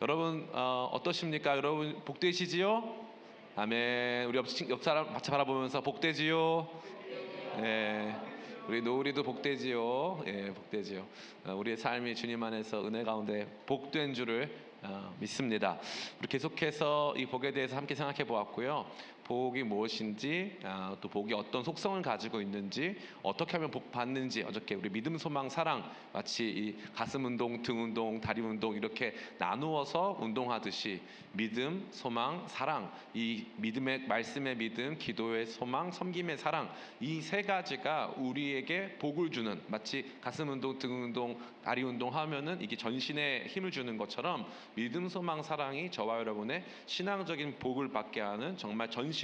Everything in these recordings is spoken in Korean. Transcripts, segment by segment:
여러분 어떠십니까? 여러분 복되시지요? 아멘. 우리 옆 사람 같이 바라보면서 복되지요? 예. 우리 노을이도 복되지요? 예, 복되지요. 우리의 삶이 주님 안에서 은혜 가운데 복된 줄을 믿습니다. 우리 계속해서 이 복에 대해서 함께 생각해 보았고요. 복이 무엇인지, 또 복이 어떤 속성을 가지고 있는지, 어떻게 하면 복 받는지, 어저께 우리 믿음, 소망, 사랑 마치 이 가슴 운동, 등 운동, 다리 운동 이렇게 나누어서 운동하듯이 믿음, 소망, 사랑, 이 믿음의 말씀의 믿음, 기도의 소망, 섬김의 사랑, 이 세 가지가 우리에게 복을 주는, 마치 가슴 운동, 등 운동, 다리 운동 하면은 이게 전신에 힘을 주는 것처럼 믿음, 소망, 사랑이 저와 여러분의 신앙적인 복을 받게 하는 정말 전신을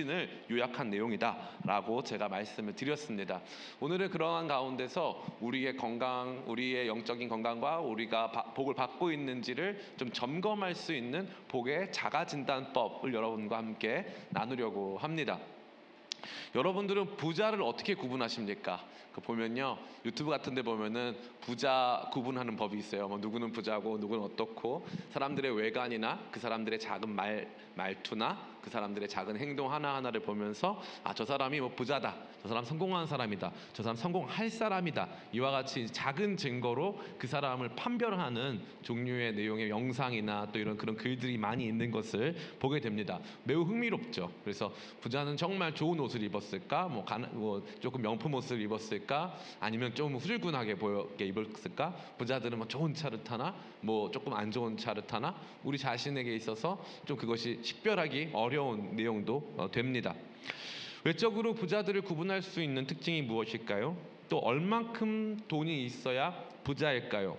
요약한 내용이다라고 제가 말씀을 드렸습니다. 오늘은 그러한 가운데서 우리의 건강, 우리의 영적인 건강과 우리가 복을 받고 있는지를 좀 점검할 수 있는 복의 자가진단법을 여러분과 함께 나누려고 합니다. 여러분들은 부자를 어떻게 구분하십니까? 그 보면요, 유튜브 같은 데 보면은 부자 구분하는 법이 있어요. 뭐 누구는 부자고 누구는 어떻고, 사람들의 외관이나 그 사람들의 작은 말투나 그 사람들의 작은 행동 하나하나를 보면서 저 사람이 뭐 부자다, 저 사람 성공한 사람이다, 저 사람 성공할 사람이다, 이와 같이 작은 증거로 그 사람을 판별하는 종류의 내용의 영상이나 또 이런 그런 글들이 많이 있는 것을 보게 됩니다. 매우 흥미롭죠. 그래서 부자는 정말 좋은 옷을 입었을까? 뭐 조금 명품 옷을 입었을까? 아니면 좀 후줄근하게 보이게 입었을까? 부자들은 뭐 좋은 차를 타나? 뭐 조금 안 좋은 차를 타나? 우리 자신에게 있어서 좀 그것이 식별하기 어려운 내용도 됩니다. 외적으로 부자들을 구분할 수 있는 특징이 무엇일까요? 또 얼만큼 돈이 있어야 부자일까요?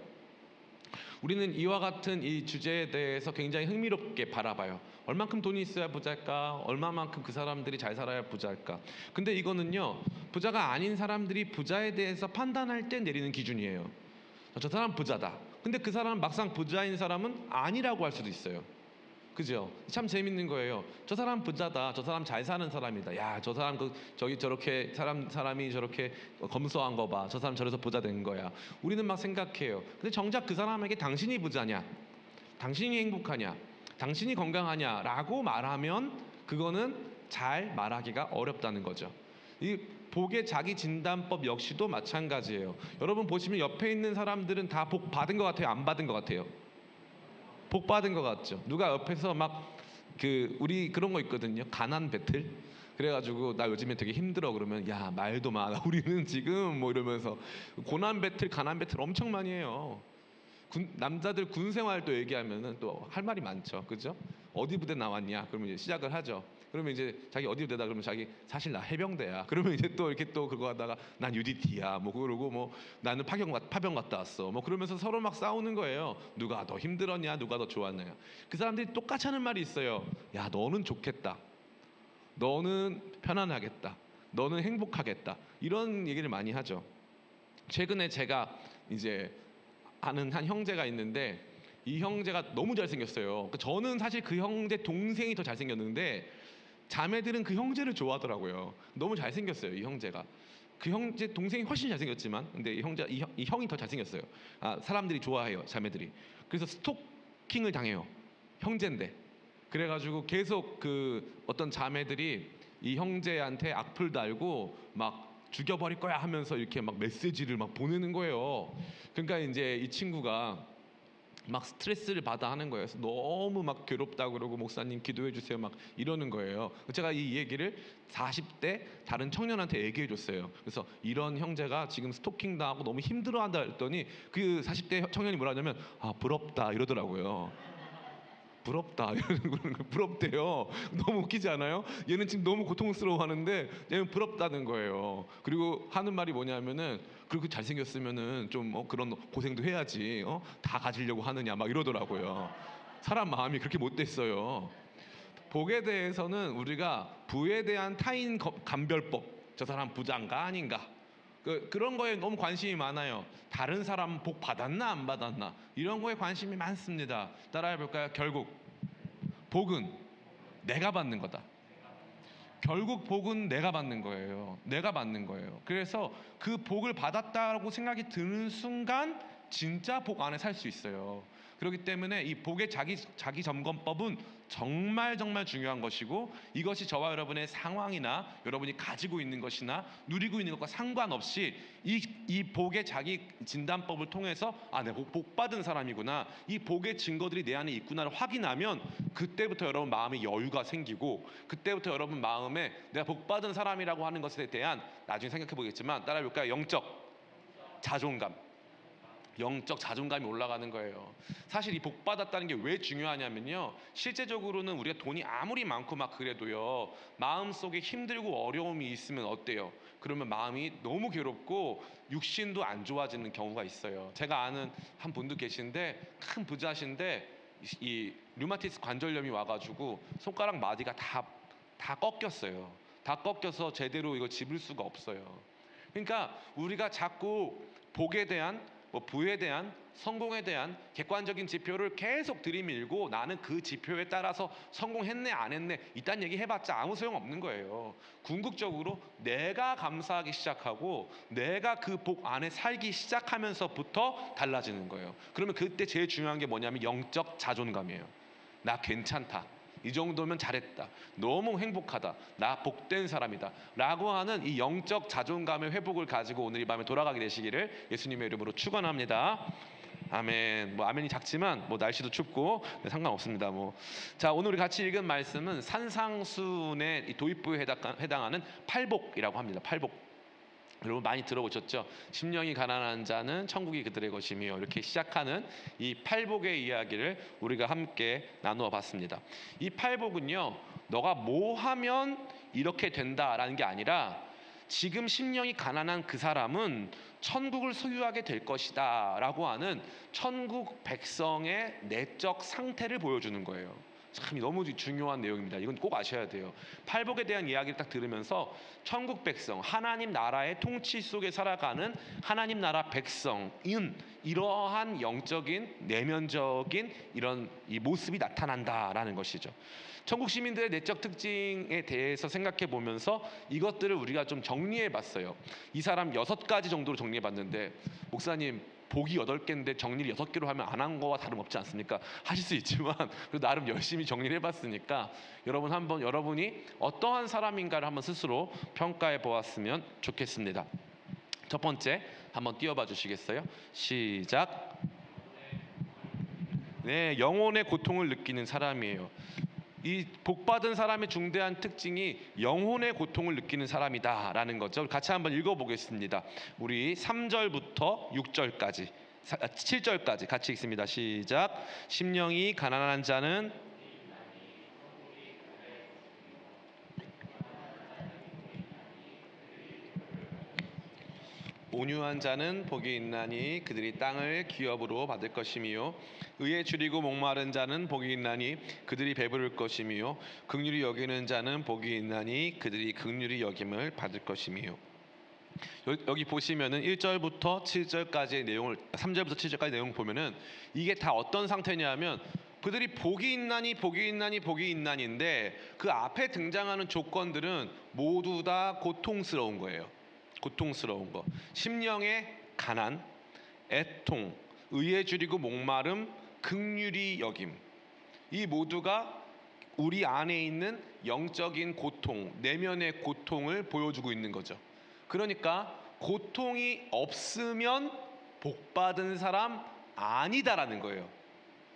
우리는 이와 같은 이 주제에 대해서 굉장히 흥미롭게 바라봐요. 얼만큼 돈이 있어야 부자일까? 얼마만큼 그 사람들이 잘 살아야 부자일까? 근데 이거는요, 부자가 아닌 사람들이 부자에 대해서 판단할 때 내리는 기준이에요. 저 사람 부자다. 근데 그 사람 막상 부자인 사람은 아니라고 할 수도 있어요. 그죠? 참 재밌는 거예요. 저 사람 부자다. 저 사람 잘 사는 사람이다. 야, 저 사람 저기 저렇게 사람이 저렇게 검소한 거 봐. 저 사람 저래서 부자 된 거야. 우리는 막 생각해요. 근데 정작 그 사람에게 당신이 부자냐? 당신이 행복하냐? 당신이 건강하냐라고 말하면 그거는 잘 말하기가 어렵다는 거죠. 이 복의 자기 진단법 역시도 마찬가지예요. 여러분 보시면 옆에 있는 사람들은 다 복 받은 것 같아요? 안 받은 것 같아요? 복 받은 것 같죠. 누가 옆에서 막 우리 그런 거 있거든요. 가난 배틀. 그래가지고 나 요즘에 되게 힘들어 그러면 야 말도 마. 우리는 지금 뭐 이러면서 고난 배틀, 가난 배틀 엄청 많이 해요. 남자들 군 생활도 얘기하면은 또 할 말이 많죠. 그죠? 어디 부대 나왔냐? 그러면 이제 시작을 하죠. 그러면 이제 자기 어디 부대다 그러면 자기 사실 나 해병대야. 그러면 이제 또 이렇게 또 그거 하다가 난 UDT야. 뭐 그러고 뭐 나는 파병 갔다 왔어. 뭐 그러면서 서로 막 싸우는 거예요. 누가 더 힘들었냐? 누가 더 좋았냐? 그 사람들이 똑같이 하는 말이 있어요. 야, 너는 좋겠다. 너는 편안하겠다. 너는 행복하겠다. 이런 얘기를 많이 하죠. 최근에 제가 이제 아는 한 형제가 있는데 이 형제가 너무 잘생겼어요. 저는 사실 그 형제 동생이 더 잘생겼는데 자매들은 그 형제를 좋아하더라고요. 너무 잘생겼어요, 이 형제가. 그 형제 동생이 훨씬 잘생겼지만 근데 이 형이 더 잘생겼어요. 사람들이 좋아해요, 자매들이. 그래서 스토킹을 당해요. 형제인데. 그래가지고 계속 그 어떤 자매들이 이 형제한테 악플 달고 막 죽여버릴 거야 하면서 이렇게 막 메시지를 막 보내는 거예요. 그러니까 이제 이 친구가 막 스트레스를 받아 하는 거예요. 그래서 너무 막 괴롭다 그러고 목사님 기도해 주세요 막 이러는 거예요. 제가 이 얘기를 40대 다른 청년한테 얘기해 줬어요. 그래서 이런 형제가 지금 스토킹 당하고 너무 힘들어한다 했더니 그 40대 청년이 뭐라 하냐면 부럽다 이러더라고요. 부럽다 이러는 거 부럽대요. 너무 웃기지 않아요? 얘는 지금 너무 고통스러워하는데 얘는 부럽다는 거예요. 그리고 하는 말이 뭐냐면은 그렇게 잘생겼으면은 좀 그런 고생도 해야지 다 가지려고 하느냐 막 이러더라고요. 사람 마음이 그렇게 못됐어요. 복에 대해서는 우리가 부에 대한 타인 감별법, 저 사람 부자인가 아닌가, 그런 거에 너무 관심이 많아요. 다른 사람 복 받았나 안 받았나 이런 거에 관심이 많습니다. 따라해 볼까요? 결국 복은 내가 받는 거다. 결국 복은 내가 받는 거예요. 내가 받는 거예요. 그래서 그 복을 받았다고 생각이 드는 순간 진짜 복 안에 살 수 있어요. 그렇기 때문에 이 복의 자기 점검법은 정말 중요한 것이고, 이것이 저와 여러분의 상황이나 여러분이 가지고 있는 것이나 누리고 있는 것과 상관없이 이 복의 자기 진단법을 통해서 내가 복 받은 사람이구나, 이 복의 증거들이 내 안에 있구나를 확인하면 그때부터 여러분 마음에 여유가 생기고, 그때부터 여러분 마음에 내가 복 받은 사람이라고 하는 것에 대한, 나중에 생각해 보겠지만 따라해 볼까요? 영적 자존감이 올라가는 거예요. 사실 이 복 받았다는 게 왜 중요하냐면요, 실제적으로는 우리가 돈이 아무리 많고 막 그래도요, 마음속에 힘들고 어려움이 있으면 어때요? 그러면 마음이 너무 괴롭고 육신도 안 좋아지는 경우가 있어요. 제가 아는 한 분도 계신데, 큰 부자신데 이 류마티스 관절염이 와가지고 손가락 마디가 다 꺾였어요. 다 꺾여서 제대로 이거 집을 수가 없어요. 그러니까 우리가 자꾸 복에 대한, 부에 대한, 성공에 대한 객관적인 지표를 계속 들이밀고 나는 그 지표에 따라서 성공했네 안 했네 이딴 얘기 해봤자 아무 소용없는 거예요. 궁극적으로 내가 감사하기 시작하고 내가 그 복 안에 살기 시작하면서부터 달라지는 거예요. 그러면 그때 제일 중요한 게 뭐냐면 영적 자존감이에요. 나 괜찮다, 이 정도면 잘했다, 너무 행복하다, 나 복된 사람이다 라고 하는 이 영적 자존감의 회복을 가지고 오늘 이 밤에 돌아가게 되시기를 예수님의 이름으로 축원합니다. 아멘. 아멘이 작지만 날씨도 춥고 상관없습니다. 자, 오늘 우리 같이 읽은 말씀은 산상수훈의 도입부에 해당하는 팔복이라고 합니다. 팔복. 여러분 많이 들어보셨죠? 심령이 가난한 자는 천국이 그들의 것이며, 이렇게 시작하는 이 팔복의 이야기를 우리가 함께 나누어 봤습니다. 이 팔복은요, 너가 뭐 하면 이렇게 된다라는 게 아니라 지금 심령이 가난한 그 사람은 천국을 소유하게 될 것이다 라고 하는 천국 백성의 내적 상태를 보여주는 거예요. 참 너무 중요한 내용입니다. 이건 꼭 아셔야 돼요. 팔복에 대한 이야기를 딱 들으면서 천국 백성, 하나님 나라의 통치 속에 살아가는 하나님 나라 백성인 이러한 영적인 내면적인 이런 이 모습이 나타난다라는 것이죠. 천국 시민들의 내적 특징에 대해서 생각해 보면서 이것들을 우리가 좀 정리해 봤어요. 이 사람 6가지 정도로 정리해 봤는데, 목사님 복이 8개인데 정리를 6개로 하면 안 한 거와 다름없지 않습니까? 하실 수 있지만 그래도 나름 열심히 정리를 해봤으니까 여러분 한번 여러분이 어떠한 사람인가를 한번 스스로 평가해 보았으면 좋겠습니다. 첫 번째 한번 띄워봐 주시겠어요? 시작. 네, 영혼의 고통을 느끼는 사람이에요. 이 복받은 사람의 중대한 특징이 영혼의 고통을 느끼는 사람이다라는 거죠. 같이 한번 읽어보겠습니다. 우리 3절부터 6절까지 7절까지 같이 읽습니다. 시작. 심령이 가난한 자는 온유한 자는 복이 있나니 그들이 땅을 기업으로 받을 것이며, 의에 줄이고 목마른 자는 복이 있나니 그들이 배부를 것이며, 긍휼히 여기는 자는 복이 있나니 그들이 긍휼히 여김을 받을 것이며. 여기 보시면은 1절부터 7절까지의 내용을, 3절부터 7절까지 내용 보면은 이게 다 어떤 상태냐면 그들이 복이 있나니 복이 있나니 복이 있나니인데, 그 앞에 등장하는 조건들은 모두 다 고통스러운 거예요. 고통스러운 거. 심령의 가난, 애통, 의에 줄이고 목마름, 긍휼히 여김. 이 모두가 우리 안에 있는 영적인 고통, 내면의 고통을 보여주고 있는 거죠. 그러니까 고통이 없으면 복받은 사람 아니다라는 거예요.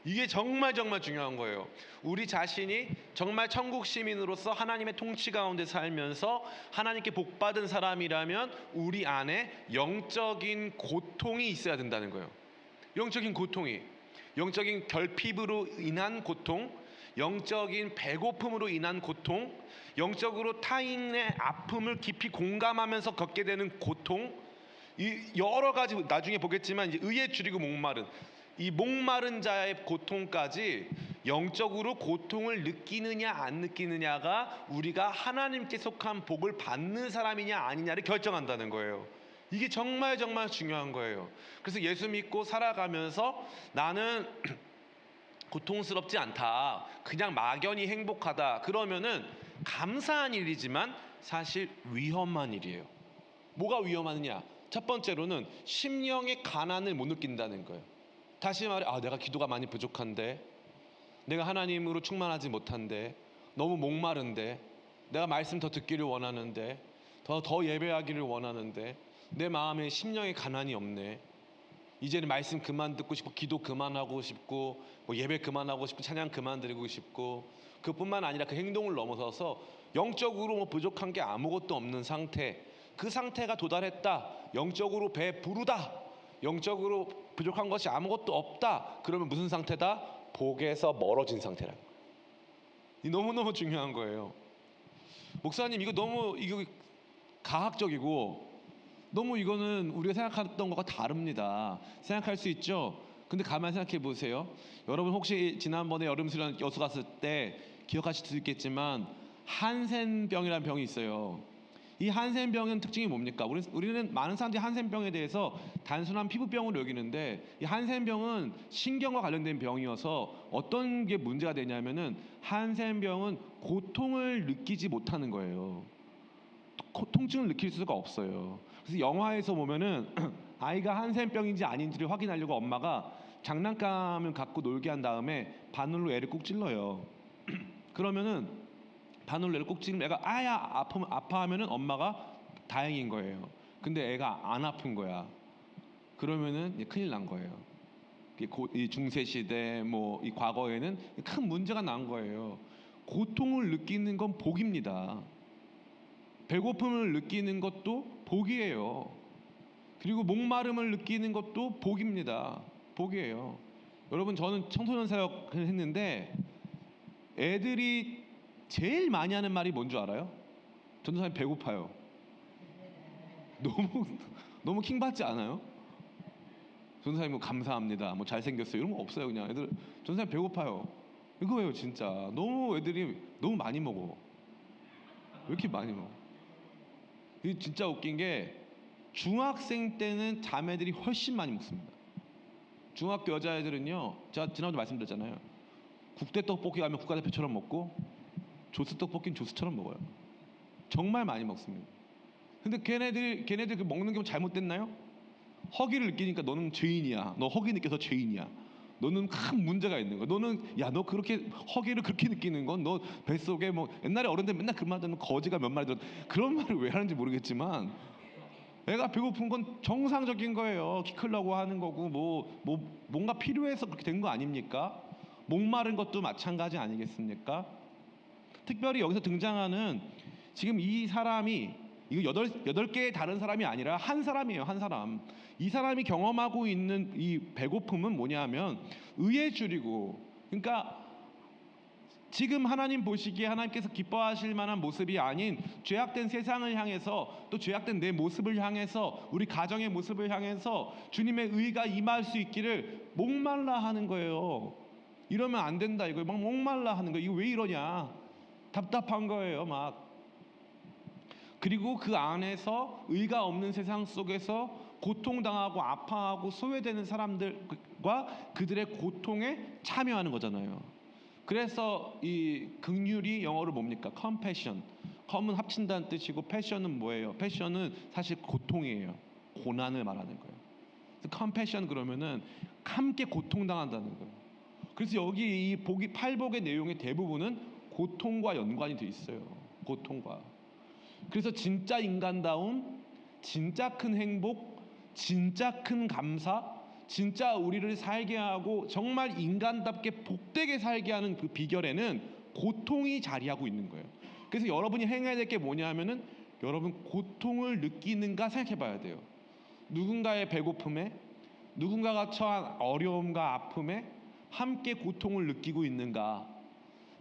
이게 정말 중요한 거예요. 우리 자신이 정말 천국 시민으로서 하나님의 통치 가운데 살면서 하나님께 복받은 사람이라면 우리 안에 영적인 고통이 있어야 된다는 거예요. 영적인 고통이, 영적인 결핍으로 인한 고통, 영적인 배고픔으로 인한 고통, 영적으로 타인의 아픔을 깊이 공감하면서 겪게 되는 고통, 이 여러 가지 나중에 보겠지만 이제 의에 줄이고 목마른, 이 목마른 자의 고통까지 영적으로 고통을 느끼느냐 안 느끼느냐가 우리가 하나님께 속한 복을 받는 사람이냐 아니냐를 결정한다는 거예요. 이게 정말 중요한 거예요. 그래서 예수 믿고 살아가면서 나는 고통스럽지 않다, 그냥 막연히 행복하다, 그러면은 감사한 일이지만 사실 위험한 일이에요. 뭐가 위험하느냐? 첫 번째로는 심령의 가난을 못 느낀다는 거예요. 다시 말해, 내가 기도가 많이 부족한데, 내가 하나님으로 충만하지 못한데, 너무 목마른데, 내가 말씀 더 듣기를 원하는데, 더 예배하기를 원하는데, 내 마음에 심령의 가난이 없네. 이제는 말씀 그만 듣고 싶고, 기도 그만하고 싶고, 뭐 예배 그만하고 싶고, 찬양 그만 드리고 싶고, 그뿐만 아니라 그 행동을 넘어서서 영적으로 뭐 부족한 게 아무것도 없는 상태, 그 상태가 도달했다, 영적으로 배부르다, 영적으로 부족한 것이 아무것도 없다, 그러면 무슨 상태다? 복에서 멀어진 상태라. 이 너무너무 중요한 거예요. 목사님, 이거 너무 이거 가학적이고 너무 이거는 우리가 생각했던 것과 다릅니다. 생각할 수 있죠. 근데 가만히 생각해 보세요. 여러분 혹시 지난번에 여름 수련 여수 갔을 때 기억하실 수 있겠지만 한센병이라는 병이 있어요. 이 한센병은 특징이 뭡니까? 우리는 많은 사람들이 한센병에 대해서 단순한 피부병으로 여기는데, 이 한센병은 신경과 관련된 병이어서 어떤 게 문제가 되냐면은 한센병은 고통을 느끼지 못하는 거예요. 통증을 느낄 수가 없어요. 그래서 영화에서 보면은 아이가 한센병인지 아닌지를 확인하려고 엄마가 장난감을 갖고 놀게 한 다음에 바늘로 애를 꾹 찔러요. 그러면은 바늘로 애를 꾹 찔르면 애가 아파하면은 엄마가 다행인 거예요. 근데 애가 안 아픈 거야. 그러면은 이제 큰일 난 거예요. 이 중세 시대 뭐 이 과거에는 큰 문제가 난 거예요. 고통을 느끼는 건 복입니다. 배고픔을 느끼는 것도 복이에요. 그리고 목마름을 느끼는 것도 복입니다. 복이에요. 여러분, 저는 청소년 사역을 했는데 애들이 제일 많이 하는 말이 뭔 줄 알아요? 전도사님 배고파요. 너무 너무 킹받지 않아요? 전도사님 뭐 감사합니다, 뭐 잘생겼어요, 이런 거 없어요. 그냥 애들 전도사님 배고파요. 이거예요. 진짜 너무 애들이 너무 많이 먹어. 왜 이렇게 많이 먹어? 이게 진짜 웃긴 게 중학생 때는 자매들이 훨씬 많이 먹습니다. 중학교 여자애들은요, 제가 지난번에 말씀드렸잖아요. 국대 떡볶이 가면 국가대표처럼 먹고 조스 떡볶이는 조스처럼 먹어요. 정말 많이 먹습니다. 근데 걔네들 그 먹는 게 잘못됐나요? 허기를 느끼니까 너는 죄인이야. 너 허기 느껴서 죄인이야. 너는 큰 문제가 있는 거야. 너 그렇게 허기를 그렇게 느끼는 건 너 뱃속에 뭐 옛날에 어른들 맨날 그 말 듣는 거지가 몇 마리 들어. 그런 말을 왜 하는지 모르겠지만 애가 배고픈 건 정상적인 거예요. 키 크려고 하는 거고 뭔가 필요해서 그렇게 된 거 아닙니까? 목마른 것도 마찬가지 아니겠습니까? 특별히 여기서 등장하는 지금 이 사람이 이거 여덟 개의 다른 사람이 아니라 한 사람이에요. 한 사람. 이 사람이 경험하고 있는 이 배고픔은 뭐냐면 의의 줄이고, 그러니까 지금 하나님 보시기에 하나님께서 기뻐하실 만한 모습이 아닌 죄악된 세상을 향해서, 또 죄악된 내 모습을 향해서, 우리 가정의 모습을 향해서 주님의 의가 임할 수 있기를 목말라 하는 거예요. 이러면 안 된다, 이거 막 목말라 하는 거예요. 이거 왜 이러냐, 답답한 거예요 막. 그리고 그 안에서 의가 없는 세상 속에서 고통당하고 아파하고 소외되는 사람들과 그들의 고통에 참여하는 거잖아요. 그래서 이 긍휼이 영어로 뭡니까? compassion. com은 합친다는 뜻이고 passion은 뭐예요? passion은 사실 고통이에요. 고난을 말하는 거예요. 그래서 compassion 그러면은 함께 고통당한다는 거예요. 그래서 여기 이 팔복의 내용의 대부분은 고통과 연관이 돼 있어요. 고통과. 그래서 진짜 인간다움, 진짜 큰 행복, 진짜 큰 감사, 진짜 우리를 살게 하고 정말 인간답게 복되게 살게 하는 그 비결에는 고통이 자리하고 있는 거예요. 그래서 여러분이 행해야 될 게 뭐냐면은 여러분 고통을 느끼는가 생각해 봐야 돼요. 누군가의 배고픔에, 누군가가 처한 어려움과 아픔에 함께 고통을 느끼고 있는가.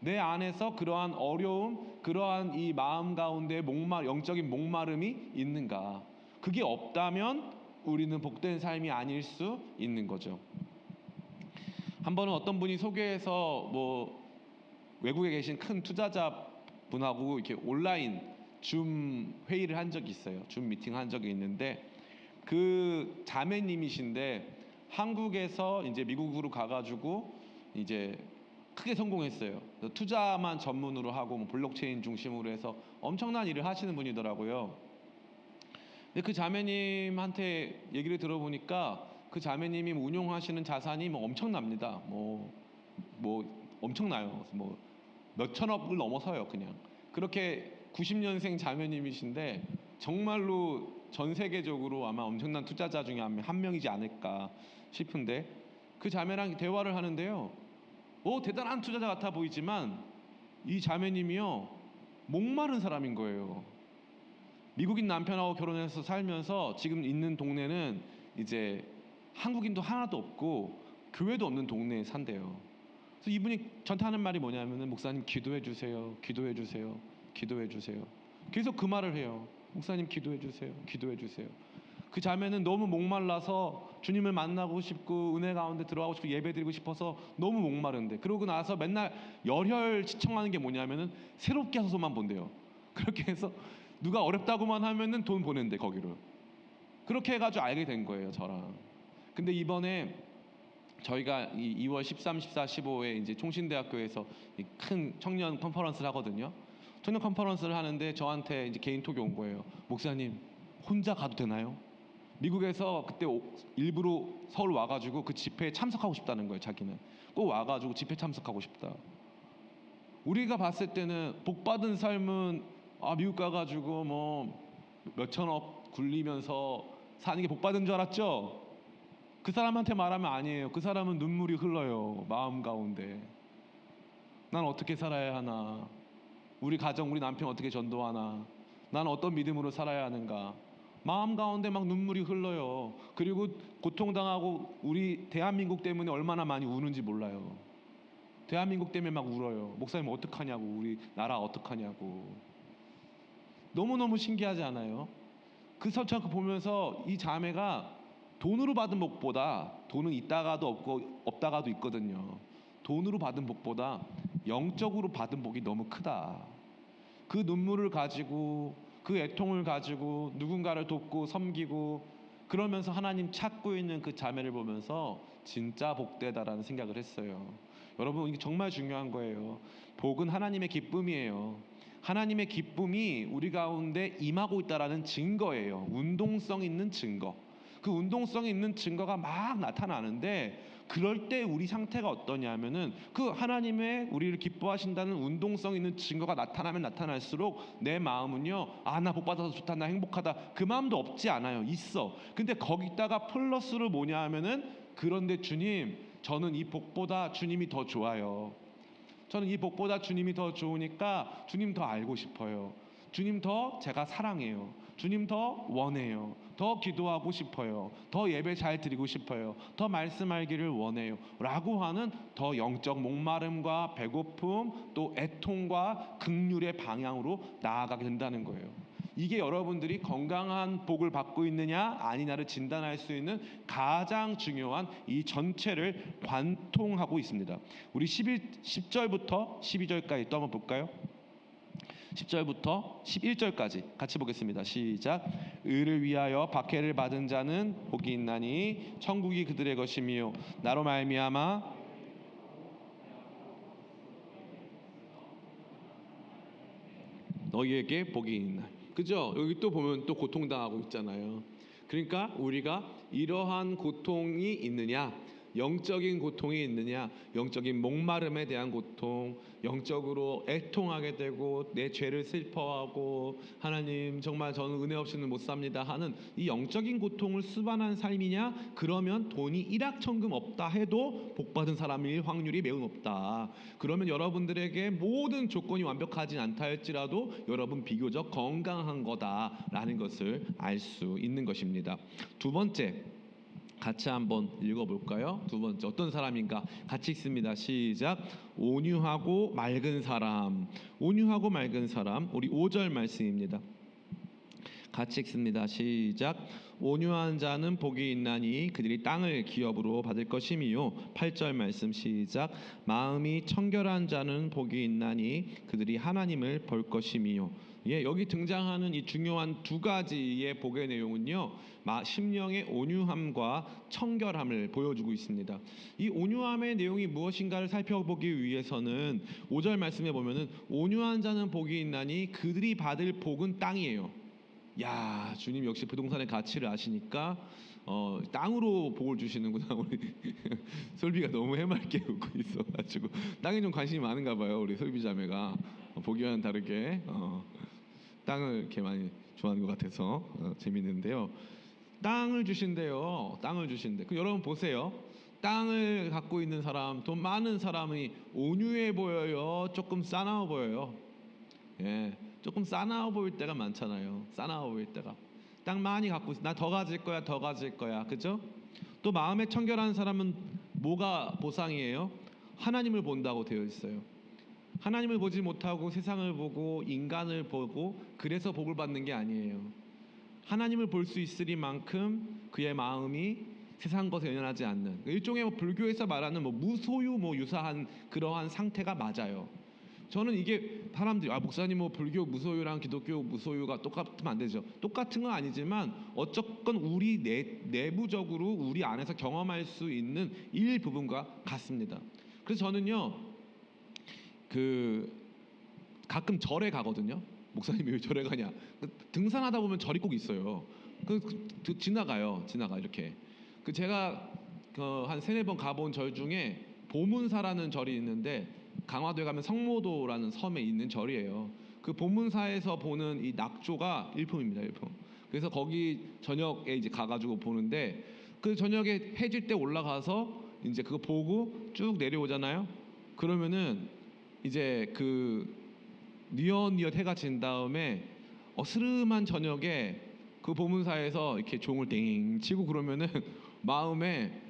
내 안에서 그러한 어려움, 그러한 이 마음 가운데 영적인 목마름이 있는가. 그게 없다면 우리는 복된 삶이 아닐 수 있는 거죠. 한 번은 어떤 분이 소개해서 뭐 외국에 계신 큰 투자자 분하고 이렇게 온라인 줌 회의를 한 적이 있어요. 줌 미팅 한 적이 있는데 그 자매님이신데 한국에서 이제 미국으로 가가지고 이제 크게 성공했어요. 투자만 전문으로 하고 뭐 블록체인 중심으로 해서 엄청난 일을 하시는 분이더라고요. 근데 그 자매님한테 얘기를 들어보니까 그 자매님이 운용하시는 자산이 뭐 엄청납니다. 뭐 엄청나요. 뭐 몇천억을 넘어서요. 그냥 그렇게 90년생 자매님이신데 정말로 전 세계적으로 아마 엄청난 투자자 중에 한 명이지 않을까 싶은데, 그 자매랑 대화를 하는데요, 대단한 투자자 같아 보이지만 이 자매님이요 목마른 사람인 거예요. 미국인 남편하고 결혼해서 살면서 지금 있는 동네는 이제 한국인도 하나도 없고 교회도 없는 동네에 산대요. 그래서 이분이 저한테 하는 말이 뭐냐면은, 목사님 기도해 주세요, 기도해 주세요, 기도해 주세요. 계속 그 말을 해요. 목사님 기도해 주세요, 기도해 주세요. 그 자매는 너무 목말라서 주님을 만나고 싶고 은혜 가운데 들어가고 싶고 예배드리고 싶어서 너무 목마른데, 그러고 나서 맨날 열혈 시청하는 게 뭐냐면은 새롭게 하소서만 본대요. 그렇게 해서 누가 어렵다고만 하면은 돈 보낸대 거기로. 그렇게 해가지고 알게 된 거예요, 저랑. 근데 이번에 저희가 2월 13, 14, 15에 이제 총신대학교에서 큰 청년 컨퍼런스를 하거든요. 청년 컨퍼런스를 하는데 저한테 이제 개인톡이 온 거예요. 목사님 혼자 가도 되나요? 미국에서 그때 일부러 서울 와가지고 그 집회에 참석하고 싶다는 거예요. 자기는 꼭 와가지고 집회 참석하고 싶다. 우리가 봤을 때는 복 받은 삶은 미국 가가지고 뭐 몇천억 굴리면서 사는 게 복 받은 줄 알았죠? 그 사람한테 말하면 아니에요. 그 사람은 눈물이 흘러요, 마음 가운데. 난 어떻게 살아야 하나? 우리 가정, 우리 남편 어떻게 전도하나? 나는 어떤 믿음으로 살아야 하는가? 마음 가운데 막 눈물이 흘러요. 그리고 고통당하고 우리 대한민국 때문에 얼마나 많이 우는지 몰라요. 대한민국 때문에 막 울어요. 목사님 어떡하냐고, 우리 나라 어떡하냐고. 너무너무 신기하지 않아요? 그 설정 보면서 이 자매가 돈으로 받은 복보다, 돈은 있다가도 없고 없다가도 있거든요. 돈으로 받은 복보다 영적으로 받은 복이 너무 크다. 그 눈물을 가지고, 그 애통을 가지고 누군가를 돕고 섬기고 그러면서 하나님 찾고 있는 그 자매를 보면서 진짜 복되다라는 생각을 했어요. 여러분, 이게 정말 중요한 거예요. 복은 하나님의 기쁨이에요. 하나님의 기쁨이 우리 가운데 임하고 있다라는 증거예요. 운동성 있는 증거. 그 운동성 있는 증거가 막 나타나는데, 그럴 때 우리 상태가 어떠냐면은, 그 하나님의 우리를 기뻐하신다는 운동성 있는 증거가 나타나면 나타날수록 내 마음은요, 나 복 받아서 좋다, 나 행복하다, 그 마음도 없지 않아요. 있어. 근데 거기다가 플러스로 뭐냐 하면은, 그런데 주님, 저는 이 복보다 주님이 더 좋아요. 저는 이 복보다 주님이 더 좋으니까 주님 더 알고 싶어요. 주님 더 제가 사랑해요. 주님 더 원해요. 더 기도하고 싶어요. 더 예배 잘 드리고 싶어요. 더 말씀 알기를 원해요. 라고 하는 더 영적 목마름과 배고픔, 또 애통과 긍휼의 방향으로 나아가게 된다는 거예요. 이게 여러분들이 건강한 복을 받고 있느냐 아니냐를 진단할 수 있는 가장 중요한 이 전체를 관통하고 있습니다. 우리 10절부터 12절까지 또 한번 볼까요? 10절부터 11절까지 같이 보겠습니다. 시작. 의를 위하여 박해를 받은 자는 복이 있나니 천국이 그들의 것이며 나로 말미암아 너희에게 복이 있나. 그죠? 여기 또 보면 또 고통당하고 있잖아요. 그러니까 우리가 이러한 고통이 있느냐, 영적인 고통이 있느냐, 영적인 목마름에 대한 고통, 영적으로 애통하게 되고 내 죄를 슬퍼하고 하나님 정말 저는 은혜 없이는 못 삽니다 하는 이 영적인 고통을 수반한 삶이냐, 그러면 돈이 일확천금 없다 해도 복받은 사람일 확률이 매우 높다. 그러면 여러분들에게 모든 조건이 완벽하진 않다 할지라도 여러분 비교적 건강한 거다라는 것을 알 수 있는 것입니다. 두 번째, 같이 한번 읽어볼까요? 두 번째 어떤 사람인가? 같이 읽습니다. 시작. 온유하고 맑은 사람. 온유하고 맑은 사람. 우리 5절 말씀입니다. 같이 읽습니다. 시작. 온유한 자는 복이 있나니 그들이 땅을 기업으로 받을 것이미요. 8절 말씀 시작. 마음이 청결한 자는 복이 있나니 그들이 하나님을 볼 것이미요. 여기 등장하는 이 중요한 두 가지의 복의 내용은요, 심령의 온유함과 청결함을 보여주고 있습니다. 이 온유함의 내용이 무엇인가를 살펴보기 위해서는 5절 말씀에 보면은 온유한 자는 복이 있나니 그들이 받을 복은 땅이에요. 야, 주님 역시 부동산의 가치를 아시니까 땅으로 복을 주시는구나. 우리 솔비가 너무 해맑게 웃고 있어가지고 땅에 좀 관심이 많은가 봐요. 우리 솔비 자매가 보기와는 다르게 땅을 이렇게 많이 좋아하는 것 같아서 재밌는데요. 땅을 주신대요. 땅을 주신대. 그 여러분 보세요. 땅을 갖고 있는 사람, 돈 많은 사람이 온유해 보여요? 조금 싸나워 보여요? 예, 조금 싸나워 보일 때가 많잖아요. 싸나워 보일 때가. 땅 많이 갖고 있어. 나 더 가질 거야, 더 가질 거야. 그죠? 또 마음에 청결한 사람은 뭐가 보상이에요? 하나님을 본다고 되어 있어요. 하나님을 보지 못하고 세상을 보고 인간을 보고 그래서 복을 받는 게 아니에요. 하나님을 볼 수 있으리만큼 그의 마음이 세상 것에 연연하지 않는 일종의 불교에서 말하는 무소유 유사한 그러한 상태가 맞아요. 저는 이게 사람들이 목사님 불교 무소유랑 기독교 무소유가 똑같으면 안 되죠. 똑같은 건 아니지만 어쨌건 우리 내부적으로 우리 안에서 경험할 수 있는 일부분과 같습니다. 그래서 저는요 가끔 절에 가거든요. 목사님이 왜 절에 가냐? 등산하다 보면 절이 꼭 있어요. 지나가요. 이렇게. 제가 한 3-4번 가본 절 중에 보문사라는 절이 있는데 강화도에 가면 성모도라는 섬에 있는 절이에요. 그 보문사에서 보는 이 낙조가 일품입니다. 일품. 그래서 거기 저녁에 이제 가가지고 보는데 그 저녁에 해질 때 올라가서 이제 그거 보고 쭉 내려오잖아요. 그러면은 이제 뉘엿뉘엿 해가 진 다음에 어스름한 저녁에 그 보문사에서 이렇게 종을 땡 치고 그러면은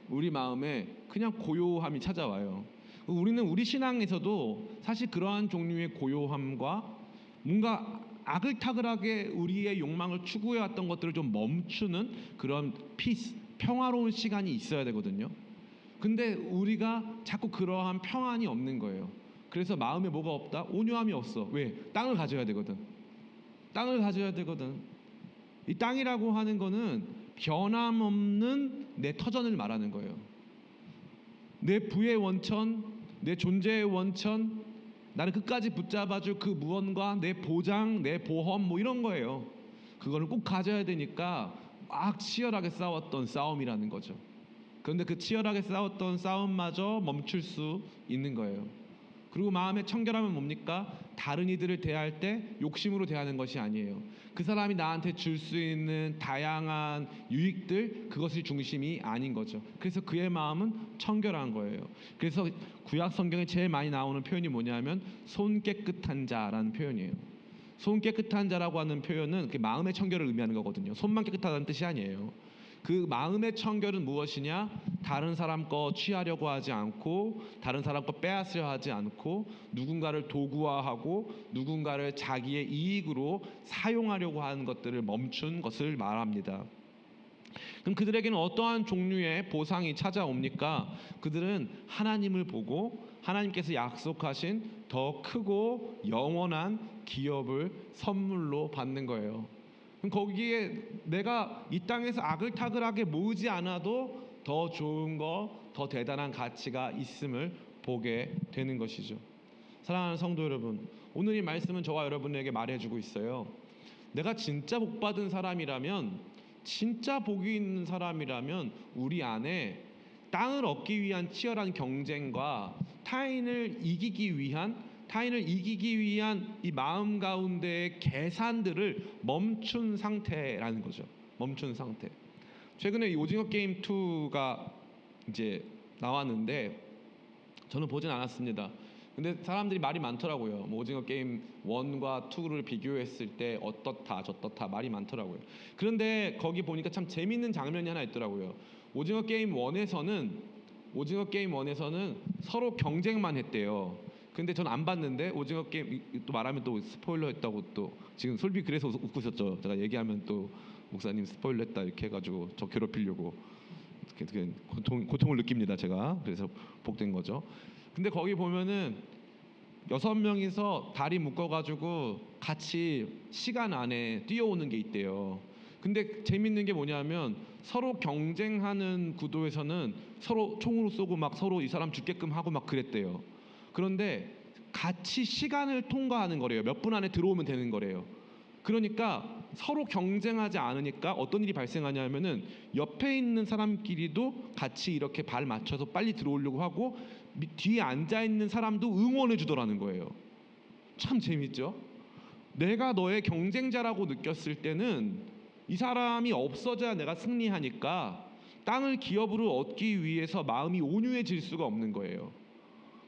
우리 마음에 그냥 고요함이 찾아와요. 우리는 우리 신앙에서도 사실 그러한 종류의 고요함과 뭔가 아글타글하게 우리의 욕망을 추구해왔던 것들을 좀 멈추는 그런 피스, 평화로운 시간이 있어야 되거든요. 근데 우리가 자꾸 그러한 평안이 없는 거예요. 그래서 마음에 뭐가 없다? 온유함이 없어. 왜? 땅을 가져야 되거든. 이 땅이라고 하는 거는 변함없는 내 터전을 말하는 거예요. 내 부의 원천, 내 존재의 원천, 나를 끝까지 붙잡아줄 그 무언가, 내 보장, 내 보험 이런 거예요. 그거를 꼭 가져야 되니까 막 치열하게 싸웠던 싸움이라는 거죠. 그런데 그 치열하게 싸웠던 싸움마저 멈출 수 있는 거예요. 그리고 마음의 청결함은 뭡니까? 다른 이들을 대할 때 욕심으로 대하는 것이 아니에요. 그 사람이 나한테 줄 수 있는 다양한 유익들, 그것이 중심이 아닌 거죠. 그래서 그의 마음은 청결한 거예요. 그래서 구약 성경에 제일 많이 나오는 표현이 뭐냐면 손 깨끗한 자라는 표현이에요. 손 깨끗한 자라고 하는 표현은 마음의 청결을 의미하는 거거든요. 손만 깨끗하다는 뜻이 아니에요. 그 마음의 청결은 무엇이냐? 다른 사람 거 취하려고 하지 않고 다른 사람 거 빼앗으려 하지 않고 누군가를 도구화하고 누군가를 자기의 이익으로 사용하려고 하는 것들을 멈춘 것을 말합니다. 그럼 그들에게는 어떠한 종류의 보상이 찾아옵니까? 그들은 하나님을 보고 하나님께서 약속하신 더 크고 영원한 기업을 선물로 받는 거예요. 그럼 거기에 내가 이 땅에서 아글타글하게 모으지 않아도 더 좋은 거, 더 대단한 가치가 있음을 보게 되는 것이죠. 사랑하는 성도 여러분, 오늘 이 말씀은 저와 여러분에게 말해주고 있어요. 내가 진짜 복받은 사람이라면, 진짜 복이 있는 사람이라면 우리 안에 땅을 얻기 위한 치열한 경쟁과 타인을 이기기 위한 이 마음 가운데의 계산들을 멈춘 상태라는 거죠. 멈춘 상태. 최근에 이 오징어 게임 2가 이제 나왔는데 저는 보진 않았습니다. 근데 사람들이 말이 많더라고요. 오징어 게임 1과 2를 비교했을 때 어떻다 저떻다 말이 많더라고요. 그런데 거기 보니까 참 재밌는 장면이 하나 있더라고요. 오징어 게임 1에서는 서로 경쟁만 했대요. 근데 전 안 봤는데 오징어 게임 또 말하면 또 스포일러 했다고 또 지금 솔비 그래서 웃고 있었죠. 제가 얘기하면 또 목사님 스포일러 했다 이렇게 해가지고 저 괴롭히려고 고통을 느낍니다. 제가 그래서 복된 거죠. 근데 거기 보면은 6명이서 다리 묶어가지고 같이 시간 안에 뛰어오는 게 있대요. 근데 재밌는 게 뭐냐면 서로 경쟁하는 구도에서는 서로 총으로 쏘고 막 서로 이 사람 죽게끔 하고 막 그랬대요. 그런데 같이 시간을 통과하는 거래요. 몇 분 안에 들어오면 되는 거래요. 그러니까 서로 경쟁하지 않으니까 어떤 일이 발생하냐면은 옆에 있는 사람끼리도 같이 이렇게 발 맞춰서 빨리 들어오려고 하고 뒤에 앉아 있는 사람도 응원해 주더라는 거예요. 참 재밌죠? 내가 너의 경쟁자라고 느꼈을 때는 이 사람이 없어져야 내가 승리하니까 땅을 기업으로 얻기 위해서 마음이 온유해질 수가 없는 거예요.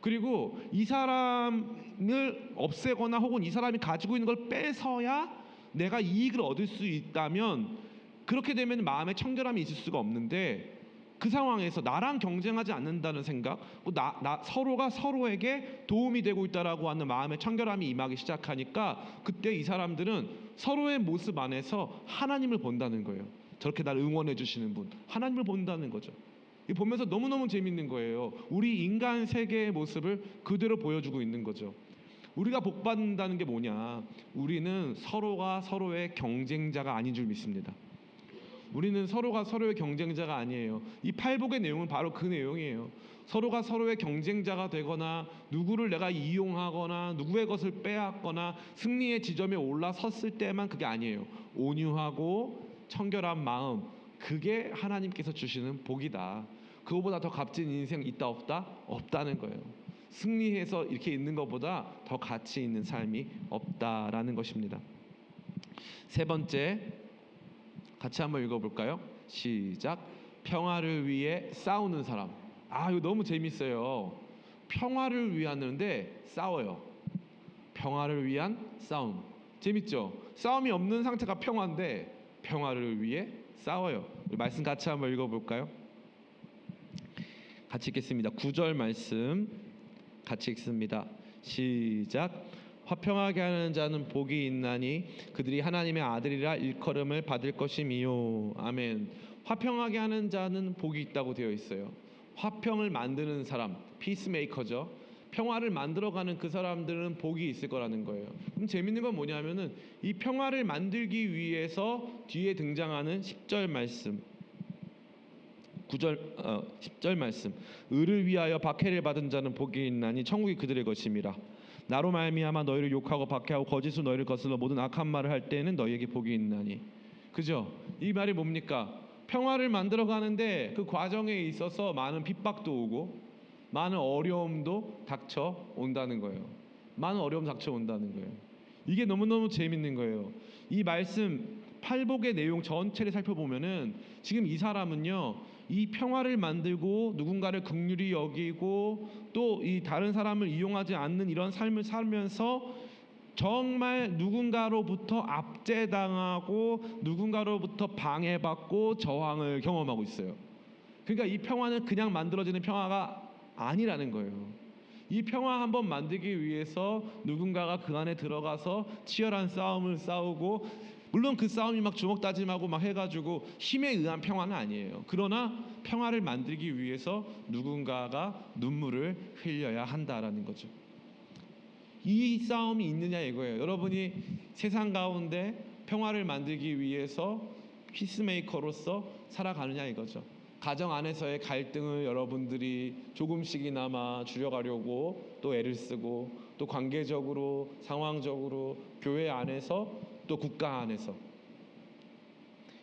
그리고 이 사람을 없애거나 혹은 이 사람이 가지고 있는 걸 뺏어야 내가 이익을 얻을 수 있다면 그렇게 되면 마음에 청결함이 있을 수가 없는데 그 상황에서 나랑 경쟁하지 않는다는 생각, 서로가 서로에게 도움이 되고 있다라고 하는 마음의 청결함이 임하기 시작하니까 그때 이 사람들은 서로의 모습 안에서 하나님을 본다는 거예요. 저렇게 나를 응원해 주시는 분, 하나님을 본다는 거죠. 이 보면서 너무너무 재밌는 거예요. 우리 인간 세계의 모습을 그대로 보여주고 있는 거죠. 우리가 복 받는다는 게 뭐냐? 우리는 서로가 서로의 경쟁자가 아닌 줄 믿습니다. 우리는 서로가 서로의 경쟁자가 아니에요. 이 팔복의 내용은 바로 그 내용이에요. 서로가 서로의 경쟁자가 되거나 누구를 내가 이용하거나 누구의 것을 빼앗거나 승리의 지점에 올라섰을 때만 그게 아니에요. 온유하고 청결한 마음, 그게 하나님께서 주시는 복이다. 그거보다 더 값진 인생 있다 없다? 없다는 거예요. 승리해서 이렇게 있는 것보다 더 가치 있는 삶이 없다라는 것입니다. 세 번째, 같이 한번 읽어볼까요? 시작. 평화를 위해 싸우는 사람. 이거 너무 재밌어요. 평화를 위하는데 싸워요. 평화를 위한 싸움. 재밌죠? 싸움이 없는 상태가 평화인데 평화를 위해 싸워요. 우리 말씀 같이 한번 읽어볼까요? 같이 읽겠습니다. 9절 말씀 같이 읽습니다. 시작. 화평하게 하는 자는 복이 있나니 그들이 하나님의 아들이라 일컬음을 받을 것이미요. 아멘. 화평하게 하는 자는 복이 있다고 되어 있어요. 화평을 만드는 사람, 피스메이커죠. 평화를 만들어가는 그 사람들은 복이 있을 거라는 거예요. 그럼 재밌는 건 뭐냐면은 이 평화를 만들기 위해서 뒤에 등장하는 10절 말씀, 10절 말씀. 의를 위하여 박해를 받은 자는 복이 있나니 천국이 그들의 것임이라. 나로 말미암아 너희를 욕하고 박해하고 거짓으로 너희를 거슬러 모든 악한 말을 할 때에는 너희에게 복이 있나니. 그죠? 이 말이 뭡니까? 평화를 만들어 가는데 그 과정에 있어서 많은 핍박도 오고 많은 어려움도 닥쳐 온다는 거예요. 많은 어려움 닥쳐 온다는 거예요. 이게 너무너무 재밌는 거예요. 이 말씀 팔복의 내용 전체를 살펴보면은 지금 이 사람은요, 이 평화를 만들고 누군가를 긍휼히 여기고 또 이 다른 사람을 이용하지 않는 이런 삶을 살면서 정말 누군가로부터 압제당하고 누군가로부터 방해받고 저항을 경험하고 있어요. 그러니까 이 평화는 그냥 만들어지는 평화가 아니라는 거예요. 이 평화 한번 만들기 위해서 누군가가 그 안에 들어가서 치열한 싸움을 싸우고, 물론 그 싸움이 막 주먹다짐하고 막 해가지고 힘에 의한 평화는 아니에요. 그러나 평화를 만들기 위해서 누군가가 눈물을 흘려야 한다라는 거죠. 이 싸움이 있느냐 이거예요. 여러분이 세상 가운데 평화를 만들기 위해서 피스메이커로서 살아가느냐 이거죠. 가정 안에서의 갈등을 여러분들이 조금씩이나마 줄여가려고 또 애를 쓰고, 또 관계적으로 상황적으로 교회 안에서 또 국가 안에서.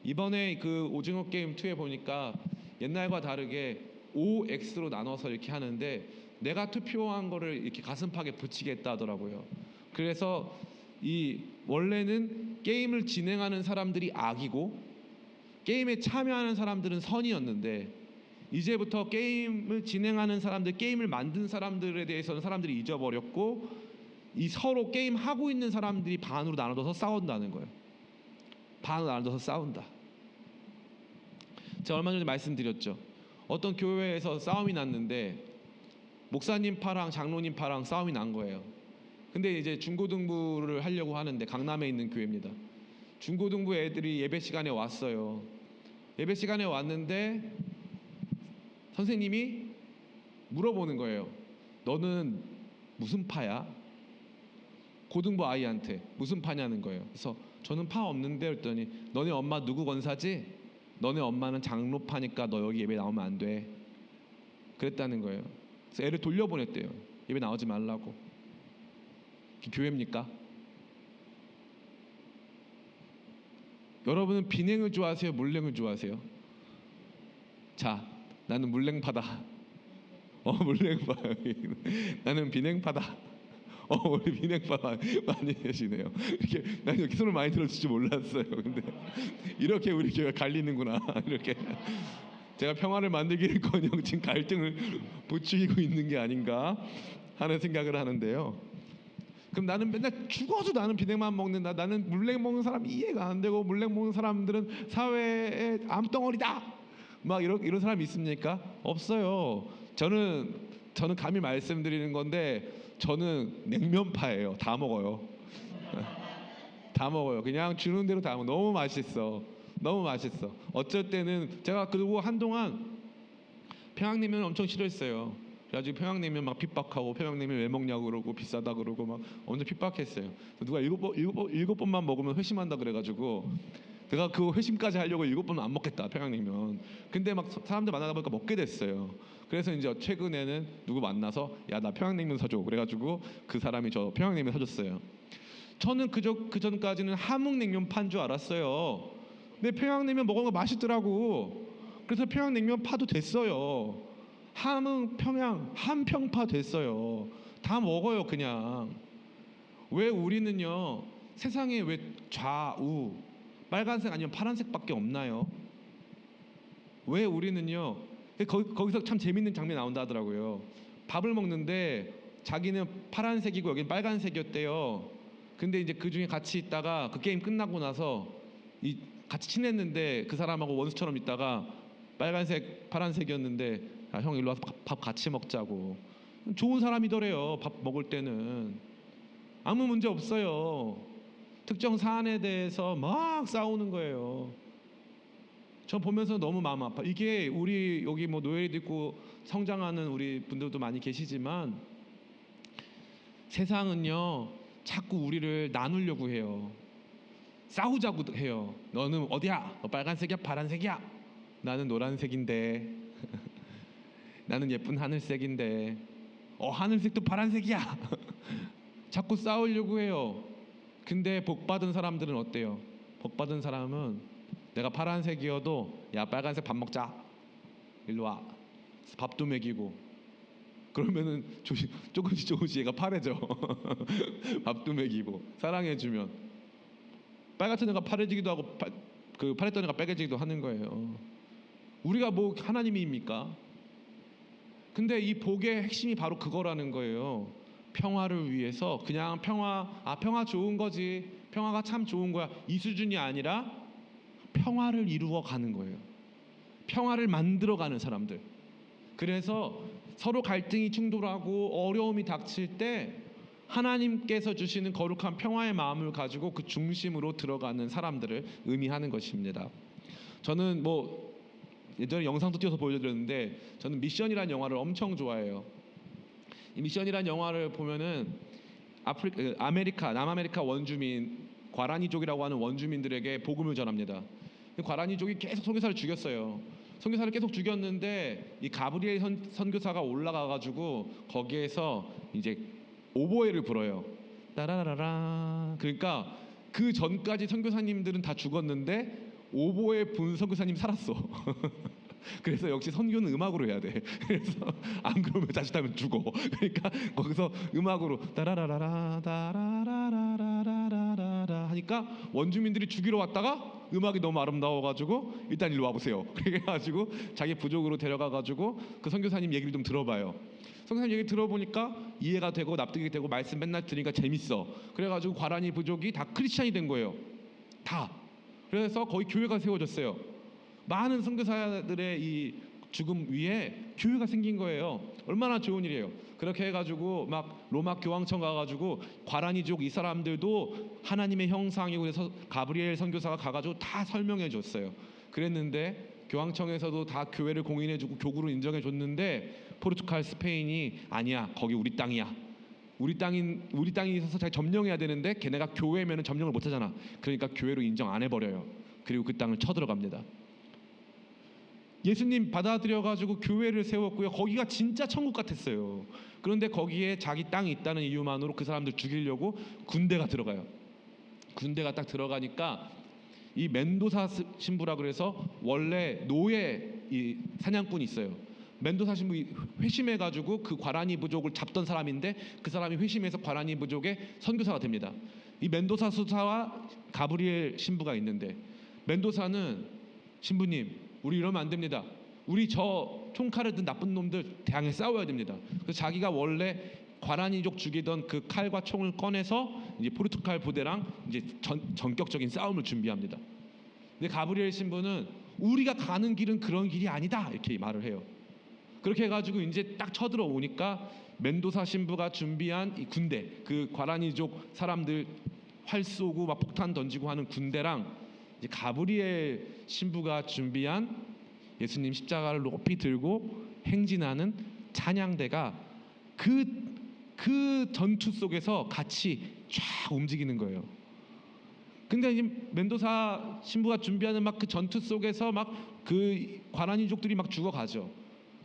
이번에 그 오징어 게임 2에 보니까 옛날과 다르게 OX로 나눠서 이렇게 하는데 내가 투표한 거를 이렇게 가슴팍에 붙이겠다 하더라고요. 그래서 이 원래는 게임을 진행하는 사람들이 악이고 게임에 참여하는 사람들은 선이었는데, 이제부터 게임을 진행하는 사람들, 게임을 만든 사람들에 대해서는 사람들이 잊어버렸고 이 서로 게임 하고 있는 사람들이 반으로 나눠져서 싸운다는 거예요. 반으로 나눠져서 싸운다. 제가 얼마 전에 말씀드렸죠. 어떤 교회에서 싸움이 났는데 목사님 파랑 장로님 파랑 싸움이 난 거예요. 근데 이제 중고등부를 하려고 하는데 강남에 있는 교회입니다. 중고등부 애들이 예배 시간에 왔어요. 예배 시간에 왔는데 선생님이 물어보는 거예요. 너는 무슨 파야? 고등부 아이한테 무슨 파냐는 거예요. 그래서 저는 파 없는데 그랬더니 너네 엄마 누구 권사지? 너네 엄마는 장로파니까 너 여기 예배 나오면 안 돼. 그랬다는 거예요. 그래서 애를 돌려보냈대요. 예배 나오지 말라고. 그게 교회입니까? 여러분은 비냉을 좋아하세요? 물냉을 좋아하세요? 자, 나는 물냉파다. 물냉파. 나는 비냉파다. 우리 비냉파 많이 계시네요. 난 이렇게 손을 많이 들어줄 줄 몰랐어요. 근데 이렇게 우리 교회가 갈리는구나. 이렇게 제가 평화를 만들기는커녕 지금 갈등을 부추기고 있는 게 아닌가 하는 생각을 하는데요. 그럼 나는 맨날 죽어도 나는 비냉만 먹는다. 나는 물냉 먹는 사람 이해가 안 되고, 물냉 먹는 사람들은 사회의 암덩어리다. 막 이런 사람이 있습니까? 없어요. 저는 감히 말씀드리는 건데 저는 냉면파예요. 다 먹어요. 다 먹어요. 그냥 주는 대로 다 먹어. 너무 맛있어. 너무 맛있어. 어쩔 때는 제가 그리고 한동안 평양냉면 엄청 싫어했어요. 그래가지고 평양냉면 막 핍박하고, 평양냉면 왜 먹냐고 그러고, 비싸다 그러고 막 엄청 핍박했어요. 누가 일곱 번만 먹으면 회심한다 그래가지고 내가 그 회심까지 하려고 7번은 안 먹겠다, 평양냉면. 근데 막 사람들 만나다 보니까 먹게 됐어요. 그래서 이제 최근에는 누구 만나서 야, 나 평양냉면 사줘. 그래가지고 그 사람이 저 평양냉면 사줬어요. 저는 그 전까지는 함흥냉면 판 줄 알았어요. 근데 평양냉면 먹으면 맛있더라고. 그래서 평양냉면 파도 됐어요. 함흥, 평양, 한평파 됐어요. 다 먹어요, 그냥. 왜 우리는요, 세상에 왜 좌우 빨간색 아니면 파란색밖에 없나요? 왜 우리는요, 거기서 참 재밌는 장면이 나온다 하더라고요. 밥을 먹는데 자기는 파란색이고 여기는 빨간색이었대요. 근데 이제 그 중에 같이 있다가 그 게임 끝나고 나서 같이 친했는데 그 사람하고 원수처럼 있다가 빨간색 파란색이었는데, 야, 형 일로 와서 밥 같이 먹자고. 좋은 사람이더래요. 밥 먹을 때는 아무 문제 없어요. 특정 사안에 대해서 막 싸우는 거예요. 저 보면서 너무 마음 아파. 이게 우리 여기 뭐 노예도 있고 성장하는 우리 분들도 많이 계시지만 세상은요 자꾸 우리를 나누려고 해요. 싸우자고 해요. 너는 어디야? 너 빨간색이야? 파란색이야? 나는 노란색인데. 나는 예쁜 하늘색인데. 하늘색도 파란색이야. 자꾸 싸우려고 해요. 근데 복 받은 사람들은 어때요? 복 받은 사람은 내가 파란색이어도 야, 빨간색 밥 먹자. 일로 와. 밥도 먹이고. 그러면은 조금씩 얘가 파래져. 밥도 먹이고 사랑해주면 빨갛던 애가 파래지기도 하고 그 파랬던 애가 빨개지기도 하는 거예요. 우리가 뭐 하나님입니까? 근데 이 복의 핵심이 바로 그거라는 거예요. 평화를 위해서 그냥 평화 좋은 거지, 평화가 참 좋은 거야, 이 수준이 아니라 평화를 이루어 가는 거예요. 평화를 만들어 가는 사람들. 그래서 서로 갈등이 충돌하고 어려움이 닥칠 때 하나님께서 주시는 거룩한 평화의 마음을 가지고 그 중심으로 들어가는 사람들을 의미하는 것입니다. 저는 뭐 예전에 영상도 띄워서 보여드렸는데 저는 미션이라는 영화를 엄청 좋아해요. 이 미션이라는 영화를 보면은 남아메리카 원주민 과라니족이라고 하는 원주민들에게 복음을 전합니다. 과라니족이 계속 선교사를 죽였어요. 선교사를 계속 죽였는데 이 가브리엘 선교사가 올라가가지고 거기에서 이제 오보에를 불어요. 따라라라. 그러니까 그 전까지 선교사님들은 다 죽었는데 오보에 분 선교사님 살았어. 그래서 역시 선교는 음악으로 해야 돼. 그래서 안 그러면 자칫하면 죽어. 그러니까 거기서 음악으로 따라라라라 따라라라라라라라 하니까 원주민들이 죽이러 왔다가 음악이 너무 아름다워가지고 일단 일로 와보세요. 그래가지고 자기 부족으로 데려가가지고 그 선교사님 얘기를 좀 들어봐요. 선교사님 얘기 들어보니까 이해가 되고 납득이 되고 말씀 맨날 들으니까 재밌어. 그래가지고 과라니 부족이 다 크리스찬이 된 거예요. 다. 그래서 거의 교회가 세워졌어요. 많은 선교사들의 이 죽음 위에 교회가 생긴 거예요. 얼마나 좋은 일이에요. 그렇게 해가지고 막 로마 교황청 가가지고 과라니족 이 사람들도 하나님의 형상이고, 그래서 가브리엘 선교사가 가가지고 다 설명해줬어요. 그랬는데 교황청에서도 다 교회를 공인해주고 교구를 인정해줬는데 포르투갈, 스페인이 아니야, 거기 우리 땅이야. 우리 땅이 있어서 잘 점령해야 되는데 걔네가 교회면은 점령을 못하잖아. 그러니까 교회로 인정 안 해버려요. 그리고 그 땅을 쳐들어갑니다. 예수님 받아들여가지고 교회를 세웠고요. 거기가 진짜 천국 같았어요. 그런데 거기에 자기 땅이 있다는 이유만으로 그 사람들 죽이려고 군대가 들어가요. 군대가 딱 들어가니까 이 멘도사 신부라 그래서 원래 노예 이 사냥꾼이 있어요. 멘도사 신부 회심해 가지고 그 과라니 부족을 잡던 사람인데 그 사람이 회심해서 과라니 부족의 선교사가 됩니다. 이 멘도사 수사와 가브리엘 신부가 있는데 멘도사는 신부님 우리 이러면 안 됩니다. 우리 저 총칼을 든 나쁜 놈들 대항해 싸워야 됩니다. 그래서 자기가 원래 과라니족 죽이던 그 칼과 총을 꺼내서 이제 포르투갈 부대랑 이제 전격적인 싸움을 준비합니다. 근데 가브리엘 신부는 우리가 가는 길은 그런 길이 아니다 이렇게 말을 해요. 그렇게 해가지고 이제 딱 쳐들어오니까 멘도사 신부가 준비한 이 군대, 그 과라니족 사람들 활 쏘고 막 폭탄 던지고 하는 군대랑 이제 가브리엘 신부가 준비한 예수님 십자가를 높이 들고 행진하는 찬양대가 그 전투 속에서 같이 쫙 움직이는 거예요. 근데 이제 멘도사 신부가 준비하는 막 그 전투 속에서 막 그 과라니족들이 막 죽어가죠.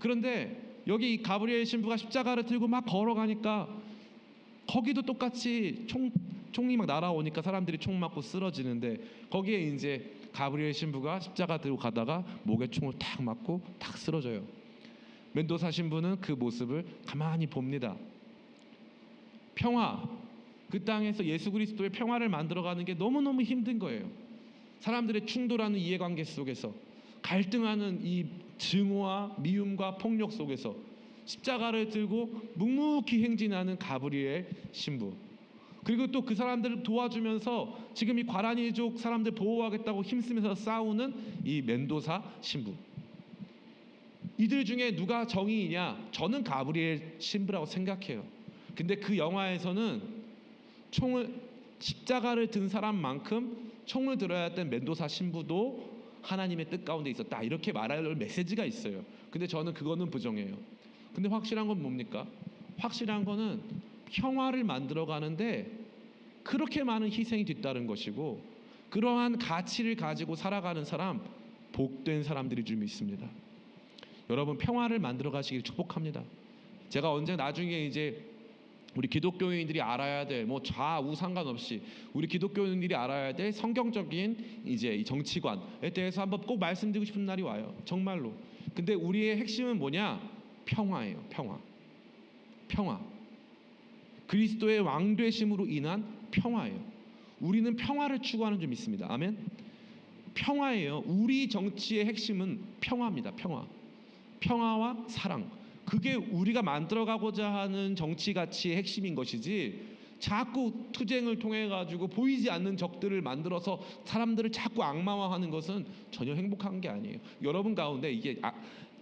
그런데 여기 가브리엘 신부가 십자가를 들고 막 걸어가니까 거기도 똑같이 총이 막 날아오니까 사람들이 총 맞고 쓰러지는데 거기에 이제 가브리엘 신부가 십자가 들고 가다가 목에 총을 탁 맞고 탁 쓰러져요. 멘도사 신부는 그 모습을 가만히 봅니다. 평화, 그 땅에서 예수 그리스도의 평화를 만들어가는 게 너무너무 힘든 거예요. 사람들의 충돌하는 이해관계 속에서 갈등하는 이 증오와 미움과 폭력 속에서 십자가를 들고 묵묵히 행진하는 가브리엘 신부, 그리고 또 그 사람들을 도와주면서 지금 이 과라니족 사람들 보호하겠다고 힘쓰면서 싸우는 이 멘도사 신부. 이들 중에 누가 정의이냐? 저는 가브리엘 신부라고 생각해요. 근데 그 영화에서는 십자가를 든 사람만큼 총을 들어야 했던 멘도사 신부도 하나님의 뜻 가운데 있었다 이렇게 말할 메시지가 있어요. 근데 저는 그거는 부정해요. 근데 확실한 건 뭡니까? 확실한 거는 평화를 만들어 가는데 그렇게 많은 희생이 뒤따른 것이고 그러한 가치를 가지고 살아가는 사람 복된 사람들이 좀 있습니다. 여러분 평화를 만들어 가시길 축복합니다. 제가 언제 나중에 이제 우리 기독교인들이 알아야 될 뭐 좌우 상관없이 우리 기독교인들이 알아야 될 성경적인 이제 이 정치관에 대해서 한번 꼭 말씀드리고 싶은 날이 와요. 정말로. 근데 우리의 핵심은 뭐냐? 평화예요. 평화. 그리스도의 왕되심으로 인한 평화예요. 우리는 평화를 추구하는 점 있습니다. 아멘. 평화예요. 우리 정치의 핵심은 평화입니다. 평화와 사랑. 그게 우리가 만들어가고자 하는 정치 가치의 핵심인 것이지 자꾸 투쟁을 통해 가지고 보이지 않는 적들을 만들어서 사람들을 자꾸 악마화하는 것은 전혀 행복한 게 아니에요. 여러분 가운데 이게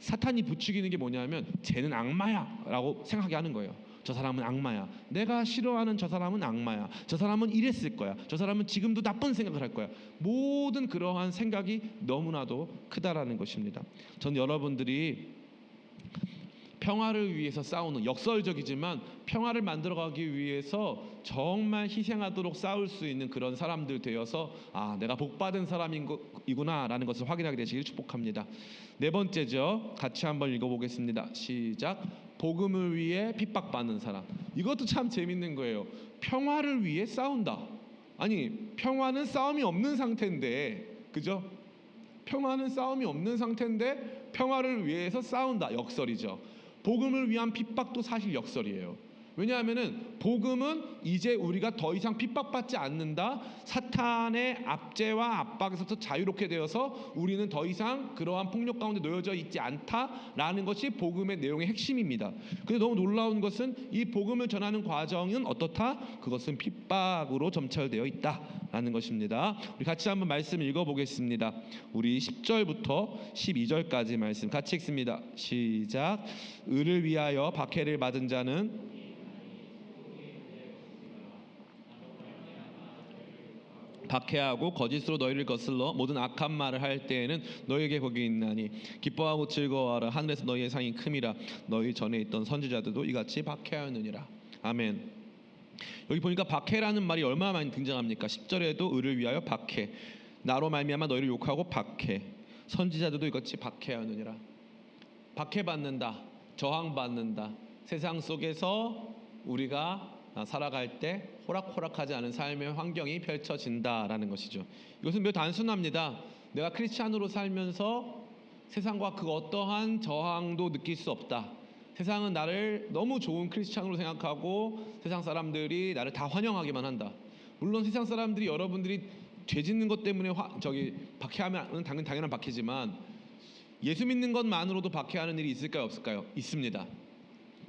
사탄이 부추기는 게 뭐냐면 쟤는 악마야 라고 생각하게 하는 거예요. 저 사람은 악마야. 내가 싫어하는 저 사람은 악마야. 저 사람은 이랬을 거야. 저 사람은 지금도 나쁜 생각을 할 거야. 모든 그러한 생각이 너무나도 크다라는 것입니다. 전 여러분들이 평화를 위해서 싸우는, 역설적이지만 평화를 만들어가기 위해서 정말 희생하도록 싸울 수 있는 그런 사람들 되어서 내가 복받은 사람이구나 라는 것을 확인하게 되시길 축복합니다. 네 번째죠. 같이 한번 읽어보겠습니다. 시작. 복음을 위해 핍박받는 사람. 이것도 참 재밌는 거예요. 평화를 위해 싸운다. 아니 평화는 싸움이 없는 상태인데, 그죠? 평화는 싸움이 없는 상태인데 평화를 위해서 싸운다. 역설이죠. 복음을 위한 핍박도 사실 역설이에요. 왜냐하면은 복음은 이제 우리가 더 이상 핍박받지 않는다. 사탄의 압제와 압박에서부터 자유롭게 되어서 우리는 더 이상 그러한 폭력 가운데 놓여져 있지 않다라는 것이 복음의 내용의 핵심입니다. 근데 너무 놀라운 것은 이 복음을 전하는 과정은 어떻다? 그것은 핍박으로 점철되어 있다라는 것입니다. 우리 같이 한번 말씀 읽어보겠습니다. 우리 10절부터 12절까지 말씀 같이 읽습니다. 시작. 의를 위하여 박해를 받은 자는 박해하고 거짓으로 너희를 거슬러 모든 악한 말을 할 때에는 너희에게 복이 있나니 기뻐하고 즐거워하라. 하늘에서 너희의 상이 큼이라. 너희 전에 있던 선지자들도 이같이 박해하였느니라. 아멘. 여기 보니까 박해라는 말이 얼마나 많이 등장합니까? 10절에도 의를 위하여 박해, 나로 말미암아 너희를 욕하고 박해, 선지자들도 이같이 박해하였느니라. 박해받는다, 저항받는다. 세상 속에서 우리가 살아갈 때 호락호락하지 않은 삶의 환경이 펼쳐진다라는 것이죠. 이것은 매우 단순합니다. 내가 크리스찬으로 살면서 세상과 그 어떠한 저항도 느낄 수 없다. 세상은 나를 너무 좋은 크리스찬으로 생각하고 세상 사람들이 나를 다 환영하기만 한다. 물론 세상 사람들이 여러분들이 죄 짓는 것 때문에 박해하면 당연한 박해지만 예수 믿는 것만으로도 박해하는 일이 있을까요, 없을까요? 있습니다.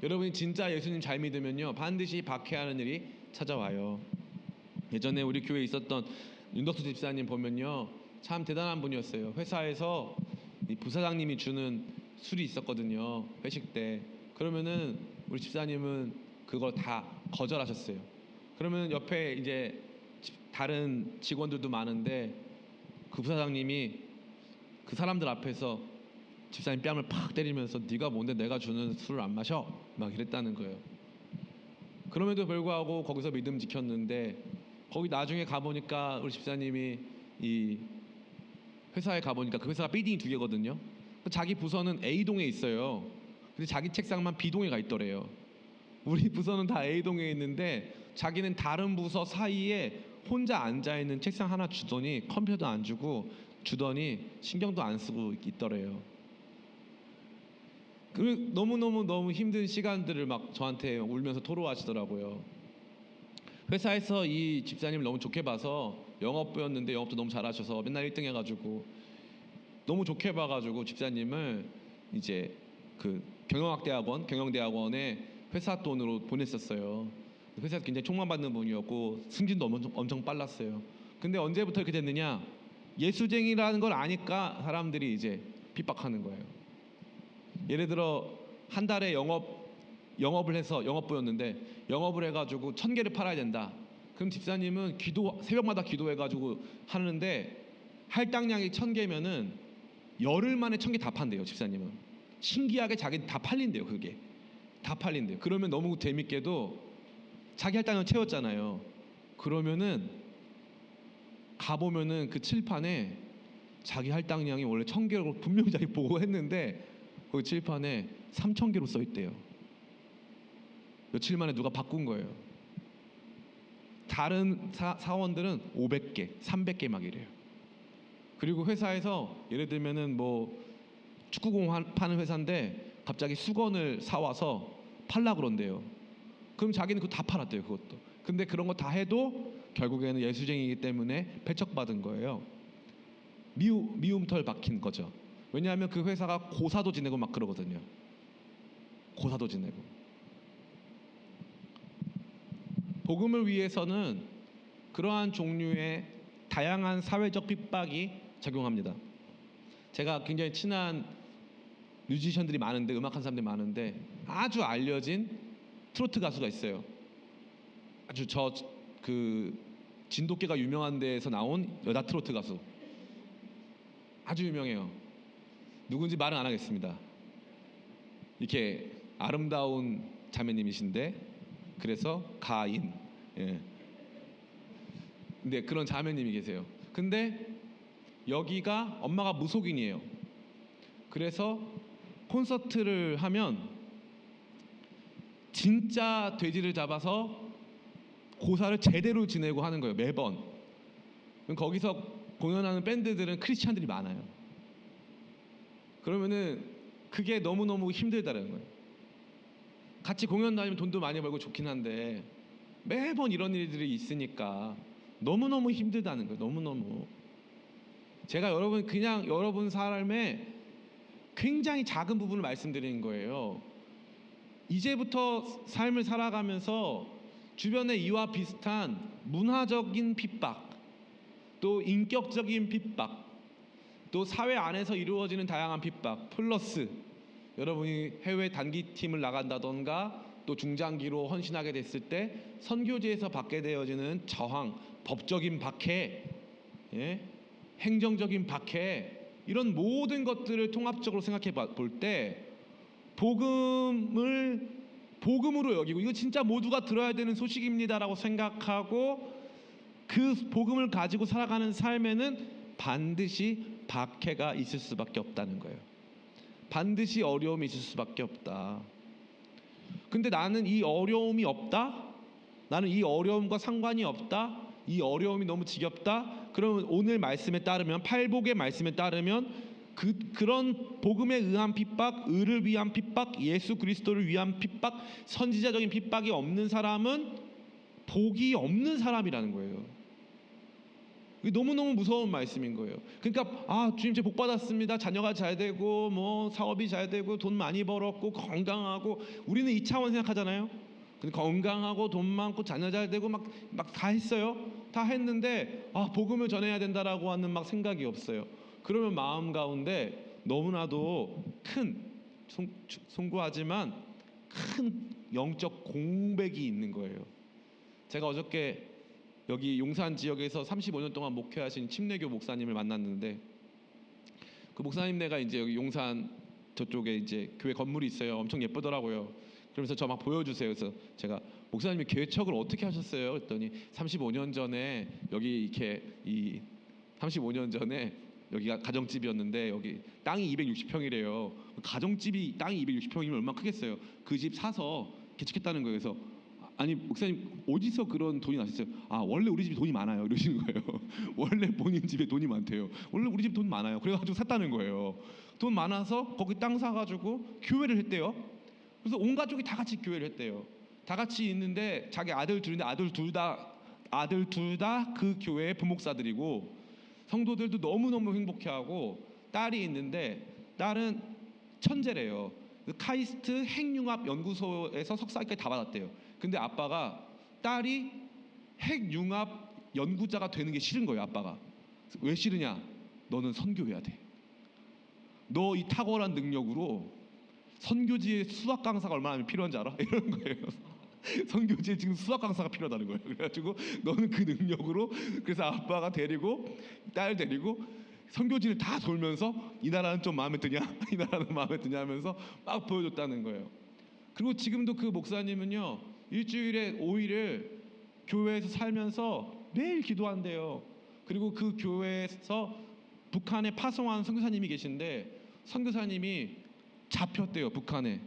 여러분이 진짜 예수님 잘 믿으면요 반드시 박해하는 일이 찾아와요. 예전에 우리 교회에 있었던 윤덕수 집사님 보면요 참 대단한 분이었어요. 회사에서 이 부사장님이 주는 술이 있었거든요, 회식 때. 그러면은 우리 집사님은 그걸 다 거절하셨어요. 그러면 옆에 이제 다른 직원들도 많은데 그 부사장님이 그 사람들 앞에서 집사님 뺨을 팍 때리면서 네가 뭔데 내가 주는 술을 안 마셔? 막 이랬다는 거예요. 그럼에도 불구하고 거기서 믿음 지켰는데 거기 나중에 가보니까 우리 집사님이 이 회사에 가보니까 그 회사가 빌딩이 2개거든요. 자기 부서는 A동에 있어요. 근데 자기 책상만 B동에 가 있더래요. 우리 부서는 다 A동에 있는데 자기는 다른 부서 사이에 혼자 앉아있는 책상 하나 주더니 컴퓨터도 안 주더니 신경도 안 쓰고 있더래요. 그 너무 힘든 시간들을 막 저한테 울면서 토로하시더라고요. 회사에서 이 집사님을 너무 좋게 봐서 영업부였는데 영업도 너무 잘하셔서 맨날 1등 해가지고 너무 좋게 봐가지고 집사님을 이제 그 경영대학원에 회사 돈으로 보냈었어요. 회사에서 굉장히 총망받는 분이었고 승진도 엄청 빨랐어요. 근데 언제부터 이렇게 됐느냐? 예수쟁이라는 걸 아니까 사람들이 이제 핍박하는 거예요. 예를 들어 한 달에 영업을 해서 영업부였는데 영업을 해가지고 1,000개를 팔아야 된다. 그럼 집사님은 새벽마다 기도해가지고 하는데 할당량이 1,000개면은 열흘 만에 1,000개 다 판대요. 집사님은 신기하게 자기 다 팔린대요. 그게 다 팔린대요. 그러면 너무 재밌게도 자기 할당을 채웠잖아요. 그러면은 가보면은 그 칠판에 자기 할당량이 원래 1,000개라고 분명히 자기 보고 했는데 거기 칠판에 3,000개로 써 있대요. 며칠 만에 누가 바꾼 거예요. 다른 사원들은 500개, 300개 막 이래요. 그리고 회사에서 예를 들면은 뭐 축구공 파는 회사인데 갑자기 수건을 사와서 팔라 그런대요. 그럼 자기는 그거 다 팔았대요. 그것도. 근데 그런 거 다 해도 결국에는 예수쟁이기 때문에 배척받은 거예요. 미움털 박힌 거죠. 왜냐하면 그 회사가 고사도 지내고 막 그러거든요. 고사도 지내고. 복음을 위해서는 그러한 종류의 다양한 사회적 핍박이 작용합니다. 제가 굉장히 친한 뮤지션들이 많은데, 음악하는 사람들이 많은데 아주 알려진 트로트 가수가 있어요. 아주 그 진돗개가 유명한 데에서 나온 여자 트로트 가수. 아주 유명해요. 누군지 말은 안 하겠습니다. 이렇게 아름다운 자매님이신데 그래서 가인. 예. 근데 그런 자매님이 계세요. 근데 여기가 엄마가 무속인이에요. 그래서 콘서트를 하면 진짜 돼지를 잡아서 고사를 제대로 지내고 하는 거예요. 매번. 그럼 거기서 공연하는 밴드들은 크리스찬들이 많아요. 그러면은 그게 너무너무 힘들다는 거예요. 같이 공연 다니면 돈도 많이 벌고 좋긴 한데 매번 이런 일들이 있으니까 너무너무 힘들다는 거예요. 너무너무. 제가 그냥 여러분 삶의 굉장히 작은 부분을 말씀드리는 거예요. 이제부터 삶을 살아가면서 주변에 이와 비슷한 문화적인 핍박, 또 인격적인 핍박, 또 사회 안에서 이루어지는 다양한 핍박, 플러스 여러분이 해외 단기팀을 나간다던가 또 중장기로 헌신하게 됐을 때 선교지에서 받게 되어지는 저항, 법적인 박해, 행정적인 박해, 이런 모든 것들을 통합적으로 생각해 볼 때 복음으로 여기고 이거 진짜 모두가 들어야 되는 소식입니다라고 생각하고 그 복음을 가지고 살아가는 삶에는 반드시 박해가 있을 수밖에 없다는 거예요. 반드시 어려움이 있을 수밖에 없다. 근데 나는 이 어려움이 없다? 나는 이 어려움과 상관이 없다. 이 어려움이 너무 지겹다. 그러면 오늘 말씀에 따르면 팔복의 말씀에 따르면 그런 복음에 의한 핍박, 의를 위한 핍박, 예수 그리스도를 위한 핍박, 선지자적인 핍박이 없는 사람은 복이 없는 사람이라는 거예요. 이게 너무너무 무서운 말씀인 거예요. 그러니까 주님 제 복 받았습니다. 자녀가 잘 되고 뭐 사업이 잘 되고 돈 많이 벌었고 건강하고 우리는 이 차원 생각하잖아요. 근데 건강하고 돈 많고 자녀 잘 되고 막 다 했어요. 다 했는데 복음을 전해야 된다라고 하는 막 생각이 없어요. 그러면 마음 가운데 너무나도 큰 송구하지만 큰 영적 공백이 있는 거예요. 제가 어저께 여기 용산 지역에서 35년 동안 목회하신 침례교 목사님을 만났는데 그 목사님네가 이제 여기 용산 저쪽에 이제 교회 건물이 있어요. 엄청 예쁘더라고요. 그러면서 저 막 보여주세요. 그래서 제가 목사님이 개척을 어떻게 하셨어요? 그랬더니 35년 전에 여기 이렇게 35년 전에 여기가 가정집이었는데 여기 땅이 260평이래요. 가정집이 땅이 260평이면 얼마나 크겠어요? 그 집 사서 개척했다는 거예요. 그래서 아니 목사님 어디서 그런 돈이 나셨어요? 원래 우리 집이 돈이 많아요 이러시는 거예요. 원래 본인 집에 돈이 많대요. 원래 우리 집 돈 많아요. 그래가지고 샀다는 거예요. 돈 많아서 거기 땅 사가지고 교회를 했대요. 그래서 온 가족이 다 같이 교회를 했대요. 다 같이 있는데 자기 아들 둘인데 아들 둘 다 그 교회의 부목사들이고 성도들도 너무너무 행복해하고 딸이 있는데 딸은 천재래요. 카이스트 핵융합 연구소에서 석사까지 다 받았대요. 근데 아빠가 딸이 핵융합 연구자가 되는 게 싫은 거예요. 아빠가 왜 싫으냐? 너는 선교해야 돼. 너 이 탁월한 능력으로 선교지에 수학 강사가 얼마나 필요한지 알아? 이런 거예요. 선교지에 지금 수학 강사가 필요하다는 거예요. 그래가지고 너는 그 능력으로 그래서 아빠가 데리고 딸 데리고 선교지를 다 돌면서 이 나라는 좀 마음에 드냐? 이 나라는 마음에 드냐 하면서 막 보여줬다는 거예요. 그리고 지금도 그 목사님은요 일주일에 5일을 교회에서 살면서 매일 기도한대요. 그리고 그 교회에서 북한에 파송한 선교사님이 계신데 선교사님이 잡혔대요. 북한에.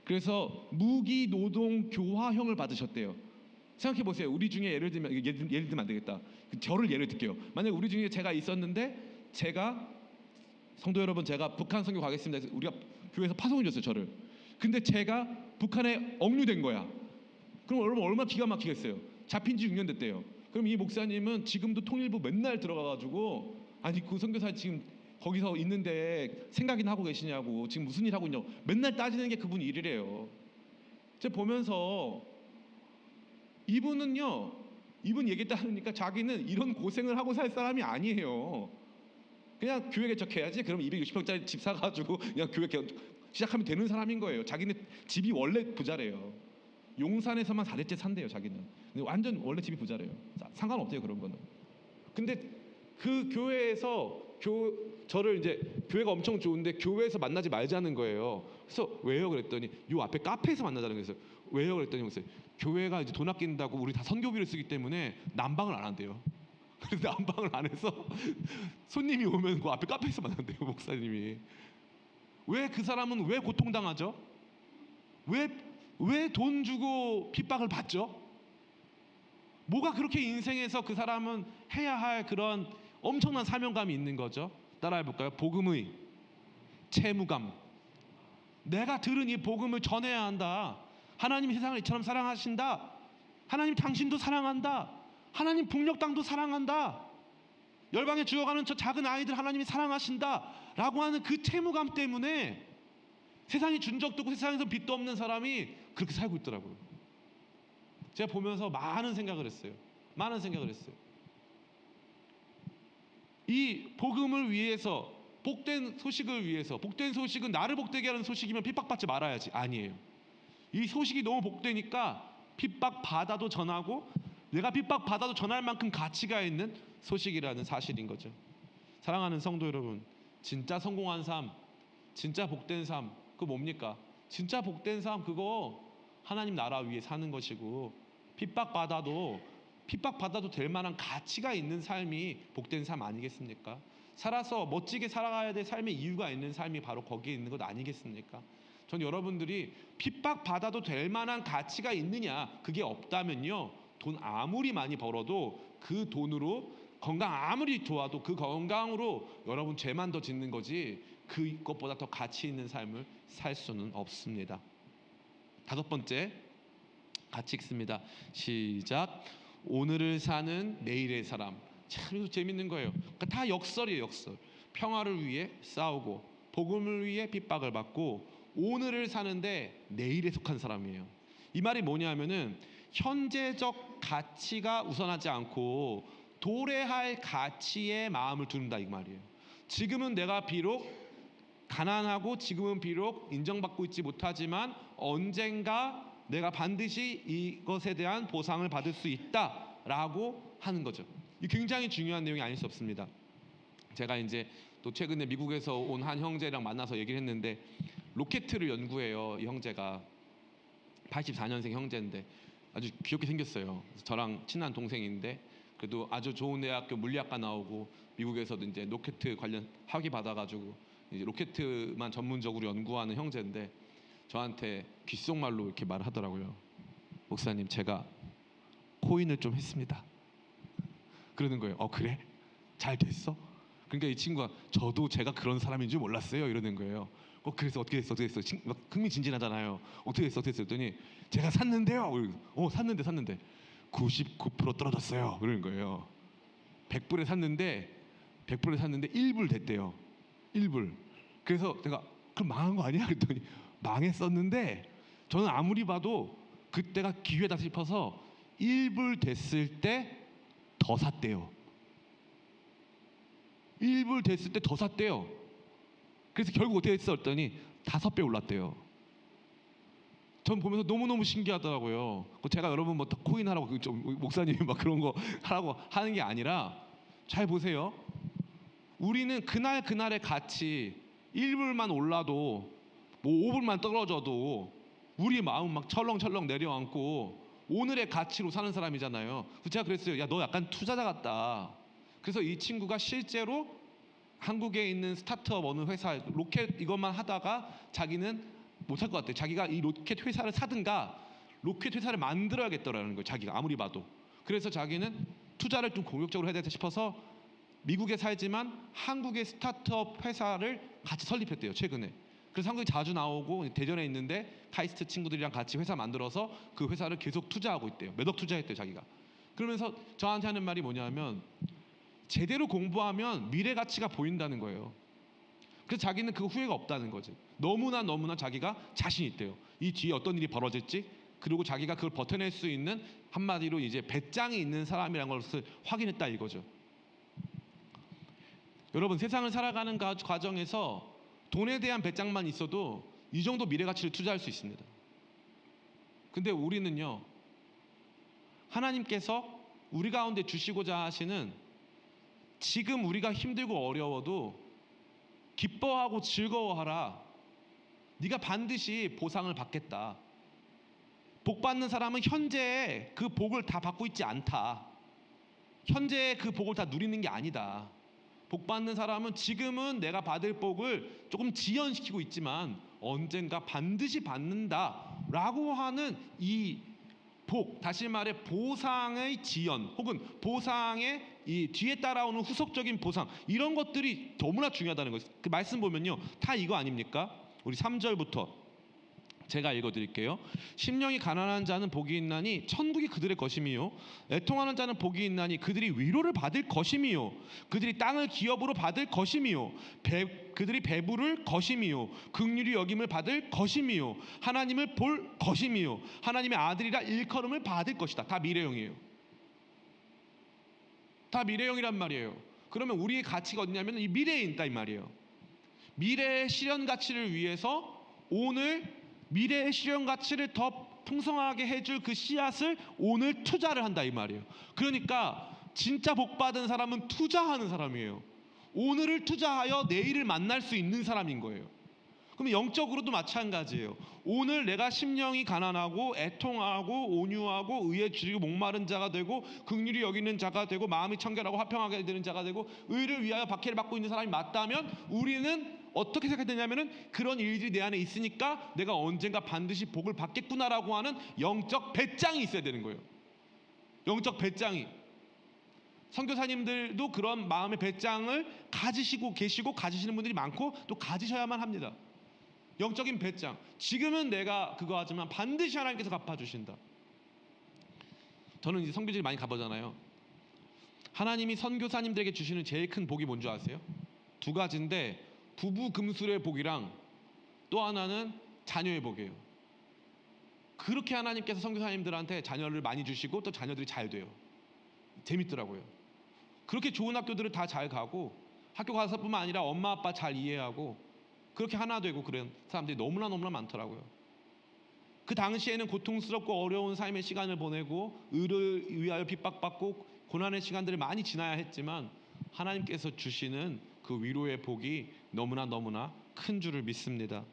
그래서 무기 노동 교화형을 받으셨대요. 생각해 보세요. 우리 중에 예를 들면 안 되겠다. 저를 예를 들게요. 만약 우리 중에 제가 있었는데 제가 성도 여러분 제가 북한 선교 가겠습니다. 우리가 교회에서 파송해 줬어요. 저를. 근데 제가 북한에 억류된 거야. 그럼 여러분 얼마나 기가 막히겠어요. 잡힌 지 6년 됐대요. 그럼 이 목사님은 지금도 통일부 맨날 들어가가지고 아니 그 선교사 지금 거기서 있는데 생각이나 하고 계시냐고 지금 무슨 일 하고 있냐고 맨날 따지는 게 그분 일이래요. 제가 보면서 이분 얘기 따르니까 자기는 이런 고생을 하고 살 사람이 아니에요. 그냥 교회 개척해야지. 그럼 260평짜리 집 사가지고 그냥 교회 시작하면 되는 사람인 거예요. 자기는 집이 원래 부자래요. 용산에서만 4대째 산대요. 자기는. 근데 완전 원래 집이 부자래요. 상관없대요 그런 거는. 근데 그 교회에서 저를 이제 교회가 엄청 좋은데 교회에서 만나지 말자는 거예요. 그래서 왜요? 그랬더니 요 앞에 카페에서 만나자는 거예요. 왜요? 그랬더니 교회가 이제 돈 아낀다고 우리 다 선교비를 쓰기 때문에 난방을 안 한대요. 그래서 난방을 안 해서 손님이 오면 그 앞에 카페에서 만난대요. 목사님이. 왜 그 사람은 왜 고통당하죠? 왜 돈 주고 핍박을 받죠? 뭐가 그렇게 인생에서 그 사람은 해야 할 그런 엄청난 사명감이 있는 거죠? 따라해 볼까요? 복음의 채무감. 내가 들은 이 복음을 전해야 한다. 하나님이 세상을 이처럼 사랑하신다. 하나님 당신도 사랑한다. 하나님 북녘 땅도 사랑한다. 열방에 죽어가는 저 작은 아이들 하나님이 사랑하신다 라고 하는 그 채무감 때문에 세상이 준 적도 없고 세상에서 빚도 없는 사람이 그렇게 살고 있더라고요. 제가 보면서 많은 생각을 했어요. 이 복음을 위해서 복된 소식을 위해서 복된 소식은 나를 복되게 하는 소식이면 핍박받지 말아야지. 아니에요. 이 소식이 너무 복되니까 핍박받아도 전하고 내가 핍박받아도 전할 만큼 가치가 있는 소식이라는 사실인 거죠. 사랑하는 성도 여러분, 진짜 성공한 삶, 진짜 복된 삶 그거 뭡니까? 진짜 복된 삶 그거 하나님 나라 위에 사는 것이고 핍박받아도 될 만한 가치가 있는 삶이 복된 삶 아니겠습니까? 살아서 멋지게 살아가야 될 삶의 이유가 있는 삶이 바로 거기에 있는 것 아니겠습니까? 전 여러분들이 핍박받아도 될 만한 가치가 있느냐, 그게 없다면요, 돈 아무리 많이 벌어도 그 돈으로, 건강 아무리 좋아도 그 건강으로 여러분 죄만 더 짓는 거지 그것보다 더 가치 있는 삶을 살 수는 없습니다. 다섯 번째, 같이 읽습니다. 시작. 오늘을 사는 내일의 사람. 참 재밌는 거예요. 그러니까 다 역설이에요. 역설. 평화를 위해 싸우고 복음을 위해 핍박을 받고 오늘을 사는데 내일에 속한 사람이에요. 이 말이 뭐냐면은 현재적 가치가 우선하지 않고 도래할 가치에 마음을 두는다 이 말이에요. 지금은 내가 비록 가난하고 지금은 비록 인정받고 있지 못하지만 언젠가 내가 반드시 이것에 대한 보상을 받을 수 있다라고 하는 거죠. 이 굉장히 중요한 내용이 아닐 수 없습니다. 제가 이제 또 최근에 미국에서 온 한 형제랑 만나서 얘기를 했는데 로켓을 연구해요. 이 형제가 84년생 형제인데 아주 귀엽게 생겼어요. 저랑 친한 동생인데 그래도 아주 좋은 대학교 물리학과 나오고 미국에서도 이제 로켓 관련 학위 받아가지고 이제 로켓만 전문적으로 연구하는 형제인데 저한테 귓속말로 이렇게 말을 하더라고요. 목사님, 제가 코인을 좀 했습니다. 그러는 거예요. 그래? 잘 됐어? 그러니까 이 친구가 저도 제가 그런 사람인 줄 몰랐어요 이러는 거예요. 그래서 어떻게 됐어? 막 흥미진진하잖아요. 어떻게 됐어? 했더니 제가 샀는데요. 샀는데 99% 떨어졌어요. 그러는 거예요. 100불에 샀는데 1불 됐대요. 1불. 그래서 내가 그럼 망한 거 아니야? 그랬더니 망했었는데 저는 아무리 봐도 그때가 기회다 싶어서 1불 됐을 때 더 샀대요. 1불 됐을 때 더 샀대요. 그래서 결국 어떻게 했어? 했더니 5배 올랐대요. 전 보면서 너무너무 신기하더라고요. 제가 여러분 뭐 코인 하라고 목사님이 막 그런 거 하라고 하는 게 아니라 잘 보세요. 우리는 그날의 가치 1불만 올라도 뭐 5불만 떨어져도 우리 마음 막 철렁철렁 내려앉고 오늘의 가치로 사는 사람이잖아요. 그래서 제가 그랬어요. 야, 너 약간 투자자 같다. 그래서 이 친구가 실제로 한국에 있는 스타트업 어느 회사 로켓 이것만 하다가 자기는 못 살 것 같아요. 자기가 이 로켓 회사를 사든가 로켓 회사를 만들어야겠더라는 거예요. 자기가 아무리 봐도. 그래서 자기는 투자를 좀 공격적으로 해야 되겠다 싶어서 미국에 살지만 한국의 스타트업 회사를 같이 설립했대요. 최근에. 그래서 한국에 자주 나오고 대전에 있는데 카이스트 친구들이랑 같이 회사 만들어서 그 회사를 계속 투자하고 있대요. 몇 억 투자했대요 자기가. 그러면서 저한테 하는 말이 뭐냐면 제대로 공부하면 미래 가치가 보인다는 거예요. 그래서 자기는 그 후회가 없다는 거죠. 너무나 자기가 자신 있대요. 이 뒤에 어떤 일이 벌어질지, 그리고 자기가 그걸 버텨낼 수 있는, 한마디로 이제 배짱이 있는 사람이라는 것을 확인했다 이거죠. 여러분, 세상을 살아가는 과정에서 돈에 대한 배짱만 있어도 이 정도 미래 가치를 투자할 수 있습니다. 근데 우리는요, 하나님께서 우리 가운데 주시고자 하시는, 지금 우리가 힘들고 어려워도 기뻐하고 즐거워하라. 네가 반드시 보상을 받겠다. 복 받는 사람은 현재의 그 복을 다 받고 있지 않다. 현재의 그 복을 다 누리는 게 아니다. 복 받는 사람은 지금은 내가 받을 복을 조금 지연시키고 있지만 언젠가 반드시 받는다라고 하는 이 복, 다시 말해 보상의 지연 혹은 보상의 이 뒤에 따라오는 후속적인 보상, 이런 것들이 너무나 중요하다는 거예요. 그 말씀 보면요, 다 이거 아닙니까? 우리 3절부터 제가 읽어드릴게요. 심령이 가난한 자는 복이 있나니 천국이 그들의 것임이요, 애통하는 자는 복이 있나니 그들이 위로를 받을 것임이요, 그들이 땅을 기업으로 받을 것임이요, 그들이 배부를 것임이요, 긍휼히 여김을 받을 것임이요, 하나님을 볼 것임이요, 하나님의 아들이라 일컬음을 받을 것이다. 다 미래형이에요. 다 미래형이란 말이에요. 그러면 우리의 가치가 어디냐면 이 미래에 있다 이 말이에요. 미래의 실현 가치를 위해서 오늘 미래의 실현 가치를 더 풍성하게 해줄 그 씨앗을 오늘 투자를 한다 이 말이에요. 그러니까 진짜 복 받은 사람은 투자하는 사람이에요. 오늘을 투자하여 내일을 만날 수 있는 사람인 거예요. 그럼 영적으로도 마찬가지예요. 오늘 내가 심령이 가난하고 애통하고 온유하고 의에 줄이고 목마른 자가 되고 긍휼히 여기는 자가 되고 마음이 청결하고 화평하게 되는 자가 되고 의를 위하여 박해를 받고 있는 사람이 맞다면 우리는 어떻게 생각되냐면은 그런 일들이 내 안에 있으니까 내가 언젠가 반드시 복을 받겠구나라고 하는 영적 배짱이 있어야 되는 거예요. 영적 배짱이. 선교사님들도 그런 마음의 배짱을 가지시고 계시고 가지시는 분들이 많고 또 가지셔야만 합니다. 영적인 배짱. 지금은 내가 그거 하지만 반드시 하나님께서 갚아주신다. 저는 이제 선교지를 많이 가보잖아요. 하나님이 선교사님들에게 주시는 제일 큰 복이 뭔지 아세요? 두 가지인데 부부 금술의 복이랑 또 하나는 자녀의 복이에요. 그렇게 하나님께서 선교사님들한테 자녀를 많이 주시고 또 자녀들이 잘 돼요. 재밌더라고요. 그렇게 좋은 학교들을 다 잘 가고 학교 가서뿐만 아니라 엄마 아빠 잘 이해하고 그렇게 하나 되고 그런 사람들이 너무나 많더라고요. 그 당시에는 고통스럽고 어려운 삶의 시간을 보내고 의를 위하여 핍박받고 고난의 시간들을 많이 지나야 했지만 하나님께서 주시는 그 위로의 복이 너무나 큰 줄을 믿습니다.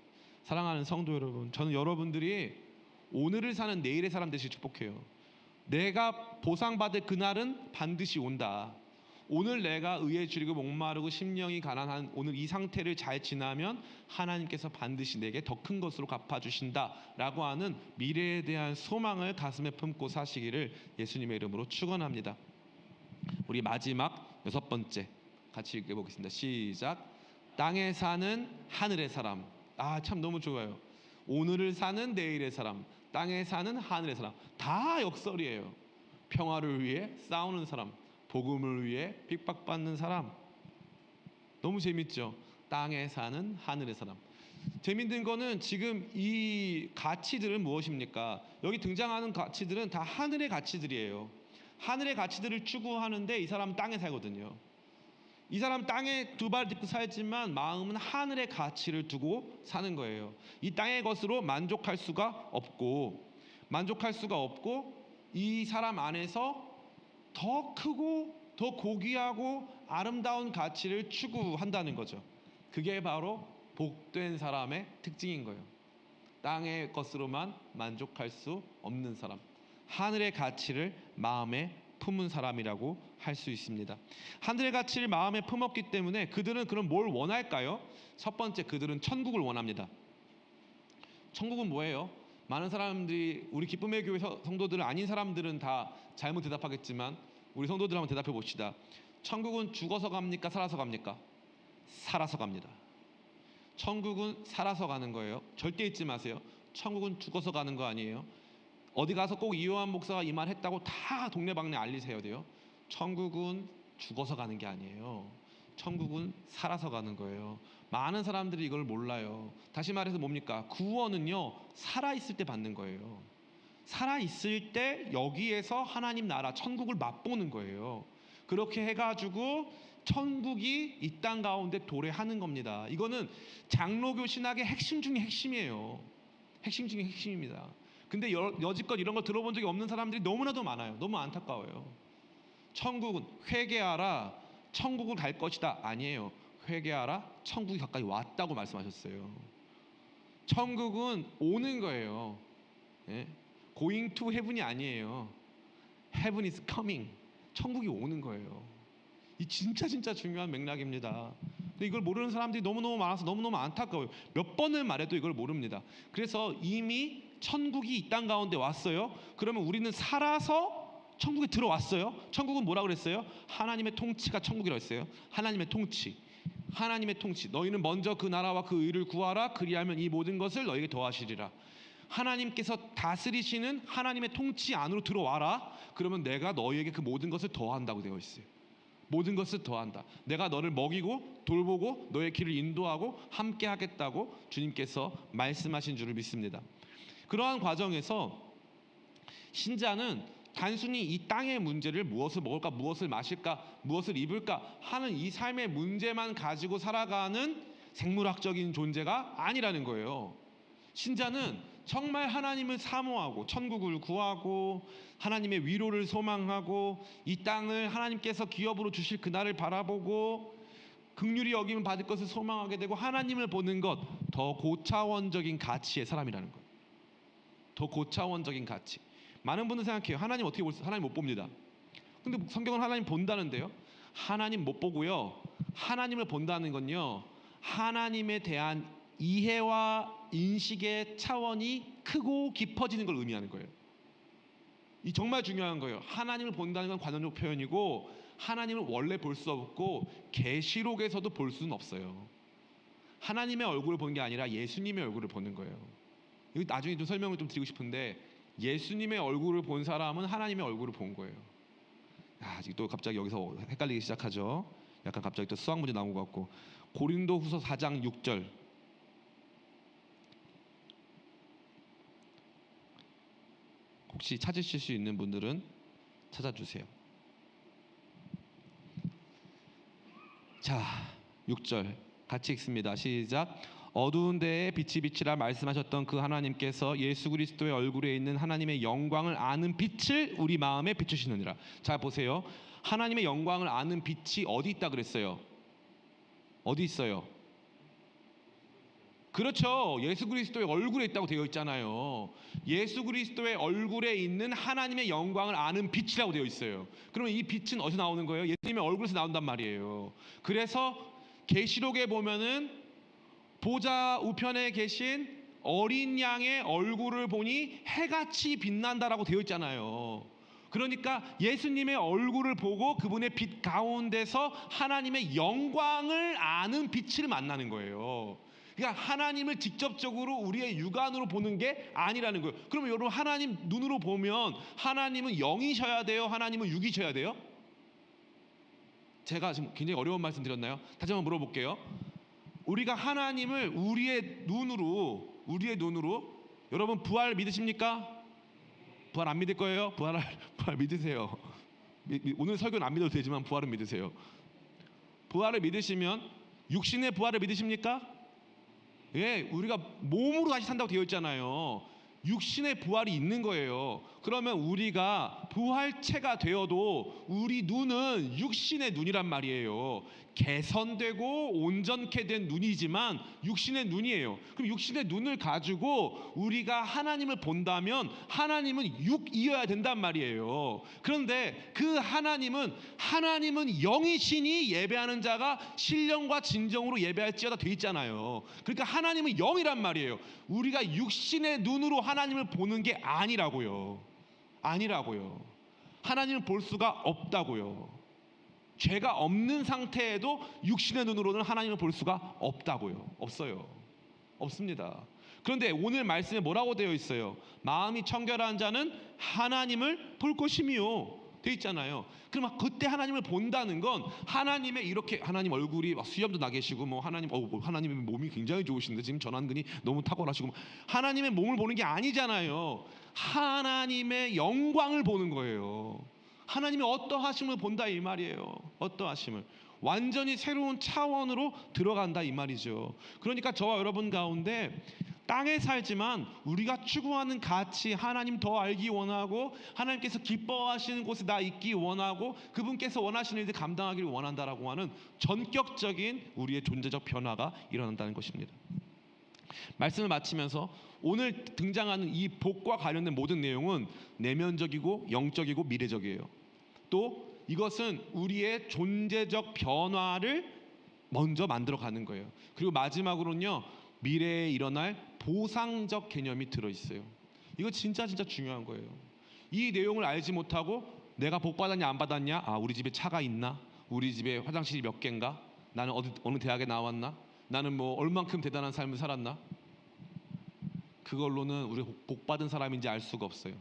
사랑하는 성도 여러분, 저는 여러분들이 오늘을 사는 내일의 사람 되시길 축복해요. 내가 보상받을 그날은 반드시 온다. 오늘 내가 의에 줄이고 목마르고 심령이 가난한 오늘 이 상태를 잘 지나면 하나님께서 반드시 내게 더 큰 것으로 갚아주신다라고 하는 미래에 대한 소망을 가슴에 품고 사시기를 예수님의 이름으로 축원합니다. 우리 마지막 6번째 같이 읽어보겠습니다. 시작. 땅에 사는 하늘의 사람. 참 너무 좋아요. 오늘을 사는 내일의 사람, 땅에 사는 하늘의 사람. 다 역설이에요. 평화를 위해 싸우는 사람, 복음을 위해 핍박받는 사람. 너무 재밌죠? 땅에 사는 하늘의 사람. 재밌는 거는 지금 이 가치들은 무엇입니까? 여기 등장하는 가치들은 다 하늘의 가치들이에요. 하늘의 가치들을 추구하는데 이 사람은 땅에 살거든요. 이 사람 땅에 두 발 딛고 살지만 마음은 하늘의 가치를 두고 사는 거예요. 이 땅의 것으로 만족할 수가 없고 이 사람 안에서 더 크고 더 고귀하고 아름다운 가치를 추구한다는 거죠. 그게 바로 복된 사람의 특징인 거예요. 땅의 것으로만 만족할 수 없는 사람, 하늘의 가치를 마음에 품은 사람이라고 할 수 있습니다. 하늘의 가치를 마음에 품었기 때문에 그들은 그럼 뭘 원할까요? 첫 번째, 그들은 천국을 원합니다. 천국은 뭐예요? 많은 사람들이, 우리 기쁨의 교회 성도들 아닌 사람들은 다 잘못 대답하겠지만 우리 성도들 한번 대답해 봅시다. 천국은 죽어서 갑니까? 살아서 갑니까? 살아서 갑니다. 천국은 살아서 가는 거예요. 절대 잊지 마세요. 천국은 죽어서 가는 거 아니에요. 어디 가서 꼭 이요한 목사가 이 말 했다고 다 동네방네 알리세요 돼요. 천국은 죽어서 가는 게 아니에요. 천국은 살아서 가는 거예요. 많은 사람들이 이걸 몰라요. 다시 말해서 뭡니까? 구원은요, 살아있을 때 받는 거예요. 살아있을 때 여기에서 하나님 나라 천국을 맛보는 거예요. 그렇게 해가지고 천국이 이 땅 가운데 도래하는 겁니다. 이거는 장로교 신학의 핵심 중에 핵심이에요. 핵심 중에 핵심입니다. 근데 여지껏 이런 걸 들어본 적이 없는 사람들이 너무나도 많아요. 너무 안타까워요. 천국은 회개하라, 천국을 갈 것이다. 아니에요. 회개하라, 천국이 가까이 왔다고 말씀하셨어요. 천국은 오는 거예요. 예? Going to heaven이 아니에요. Heaven is coming. 천국이 오는 거예요. 이 진짜 중요한 맥락입니다. 근데 이걸 모르는 사람들이 너무너무 많아서 너무너무 안타까워요. 몇 번을 말해도 이걸 모릅니다. 그래서 이미 천국이 이 땅 가운데 왔어요. 그러면 우리는 살아서 천국에 들어왔어요. 천국은 뭐라 그랬어요? 하나님의 통치가 천국이라고 했어요. 하나님의 통치. 너희는 먼저 그 나라와 그 의를 구하라. 그리하면 이 모든 것을 너희에게 더하시리라. 하나님께서 다스리시는 하나님의 통치 안으로 들어와라. 그러면 내가 너희에게 그 모든 것을 더한다고 되어 있어요. 모든 것을 더한다. 내가 너를 먹이고 돌보고 너의 길을 인도하고 함께 하겠다고 주님께서 말씀하신 줄을 믿습니다. 그러한 과정에서 신자는 단순히 이 땅의 문제를 무엇을 먹을까, 무엇을 마실까, 무엇을 입을까 하는 이 삶의 문제만 가지고 살아가는 생물학적인 존재가 아니라는 거예요. 신자는 정말 하나님을 사모하고 천국을 구하고 하나님의 위로를 소망하고 이 땅을 하나님께서 기업으로 주실 그날을 바라보고 긍휼히 여김을 받을 것을 소망하게 되고 하나님을 보는 것, 더 고차원적인 가치의 사람이라는 거예요. 더 고차원적인 가치. 많은 분들 생각해요. 하나님 어떻게 볼 수? 하나님 못 봅니다. 근데 성경은 하나님 본다는데요. 하나님 못 보고요. 하나님을 본다는 건요, 하나님에 대한 이해와 인식의 차원이 크고 깊어지는 걸 의미하는 거예요. 이 정말 중요한 거예요. 하나님을 본다는 건 관원적 표현이고 하나님을 원래 볼 수 없고 계시록에서도 볼 수는 없어요. 하나님의 얼굴을 보는 게 아니라 예수님의 얼굴을 보는 거예요. 이거 나중에 좀 설명을 좀 드리고 싶은데 예수님의 얼굴을 본 사람은 하나님의 얼굴을 본 거예요. 지금 또 갑자기 여기서 헷갈리기 시작하죠. 약간 갑자기 또 수학 문제 나온 것 같고. 고린도후서 4장 6절. 혹시 찾으실 수 있는 분들은 찾아주세요. 자, 6절 같이 읽습니다. 시작. 어두운 데에 빛이 비치라 말씀하셨던 그 하나님께서 예수 그리스도의 얼굴에 있는 하나님의 영광을 아는 빛을 우리 마음에 비추시느니라. 자, 보세요. 하나님의 영광을 아는 빛이 어디 있다 그랬어요? 어디 있어요? 그렇죠. 예수 그리스도의 얼굴에 있다고 되어 있잖아요. 예수 그리스도의 얼굴에 있는 하나님의 영광을 아는 빛이라고 되어 있어요. 그러면 이 빛은 어디서 나오는 거예요? 예수님의 얼굴에서 나온단 말이에요. 그래서 계시록에 보면은 보좌 우편에 계신 어린 양의 얼굴을 보니 해같이 빛난다라고 되어 있잖아요. 그러니까 예수님의 얼굴을 보고 그분의 빛 가운데서 하나님의 영광을 아는 빛을 만나는 거예요. 그러니까 하나님을 직접적으로 우리의 육안으로 보는 게 아니라는 거예요. 그러면 여러분 하나님 눈으로 보면 하나님은 영이셔야 돼요? 하나님은 육이셔야 돼요? 제가 지금 굉장히 어려운 말씀 드렸나요? 다시 한번 물어볼게요. 우리가 하나님을 우리의 눈으로 여러분 부활 믿으십니까? 부활 안 믿을 거예요? 부활 믿으세요. 오늘 설교는 안 믿어도 되지만 부활은 믿으세요. 부활을 믿으시면 육신의 부활을 믿으십니까? 예, 우리가 몸으로 다시 산다고 되어 있잖아요. 육신의 부활이 있는 거예요. 그러면 우리가 부활체가 되어도 우리 눈은 육신의 눈이란 말이에요. 개선되고 온전케 된 눈이지만 육신의 눈이에요. 그럼 육신의 눈을 가지고 우리가 하나님을 본다면 하나님은 육이어야 된단 말이에요. 그런데 그 하나님은 영이시니 예배하는 자가 신령과 진정으로 예배할지어다 돼 있잖아요. 그러니까 하나님은 영이란 말이에요. 우리가 육신의 눈으로 하나님을 보는 게 아니라고요. 하나님을 볼 수가 없다고요. 죄가 없는 상태에도 육신의 눈으로는 하나님을 볼 수가 없다고요. 없습니다. 그런데 오늘 말씀에 뭐라고 되어 있어요? 마음이 청결한 자는 하나님을 볼 것이미요 돼 있잖아요. 그럼 그때 하나님을 본다는 건 하나님의 이렇게 하나님 얼굴이 막 수염도 나 계시고 뭐 하나님의 몸이 굉장히 좋으신데 지금 전완근이 너무 탁월하시고 하나님의 몸을 보는 게 아니잖아요. 하나님의 영광을 보는 거예요. 하나님의 어떠하심을 본다 이 말이에요. 어떠하심을 완전히 새로운 차원으로 들어간다 이 말이죠. 그러니까 저와 여러분 가운데 땅에 살지만 우리가 추구하는 가치, 하나님 더 알기 원하고 하나님께서 기뻐하시는 곳에 나 있기 원하고 그분께서 원하시는 일을 감당하기를 원한다라고 하는 전격적인 우리의 존재적 변화가 일어난다는 것입니다. 말씀을 마치면서 오늘 등장하는 이 복과 관련된 모든 내용은 내면적이고 영적이고 미래적이에요. 또 이것은 우리의 존재적 변화를 먼저 만들어가는 거예요. 그리고 마지막으로는요, 미래에 일어날 보상적 개념이 들어있어요. 이거 진짜 중요한 거예요. 이 내용을 알지 못하고 내가 복 받았냐 안 받았냐, 우리 집에 차가 있나, 우리 집에 화장실이 몇 개인가, 나는 어느 대학에 나왔나, 나는 뭐 얼만큼 대단한 삶을 살았나, 그걸로는 우리 복 받은 사람인지 알 수가 없어요.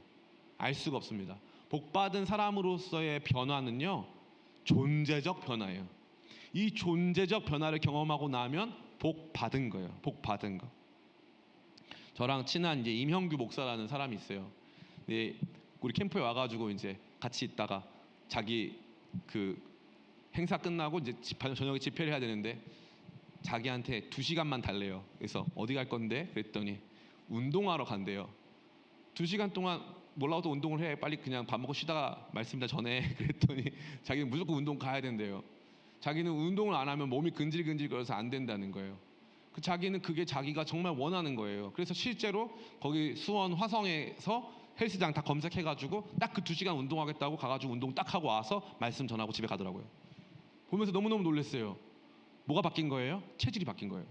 알 수가 없습니다. 복 받은 사람으로서의 변화는요, 존재적 변화예요. 이 존재적 변화를 경험하고 나면 복 받은 거예요. 복 받은 거. 저랑 친한 이제 임형규 목사라는 사람이 있어요. 네, 우리 캠프에 와가지고 이제 같이 있다가 자기 그 행사 끝나고 이제 저녁에 집회를 해야 되는데 자기한테 2시간만 달래요. 그래서 어디 갈 건데? 그랬더니 운동하러 간대요. 2시간 동안 몰라도 운동을 해. 빨리 그냥 밥 먹고 쉬다가 말씀드리다 전에 그랬더니 자기는 무조건 운동 가야 된대요. 자기는 운동을 안 하면 몸이 근질근질거려서 안 된다는 거예요. 자기는 그게 자기가 정말 원하는 거예요. 그래서 실제로 거기 수원 화성에서 헬스장 다 검색해가지고 딱 그 2시간 운동하겠다고 가가지고 운동 딱 하고 와서 말씀 전하고 집에 가더라고요. 보면서 너무너무 놀랐어요. 뭐가 바뀐 거예요? 체질이 바뀐 거예요.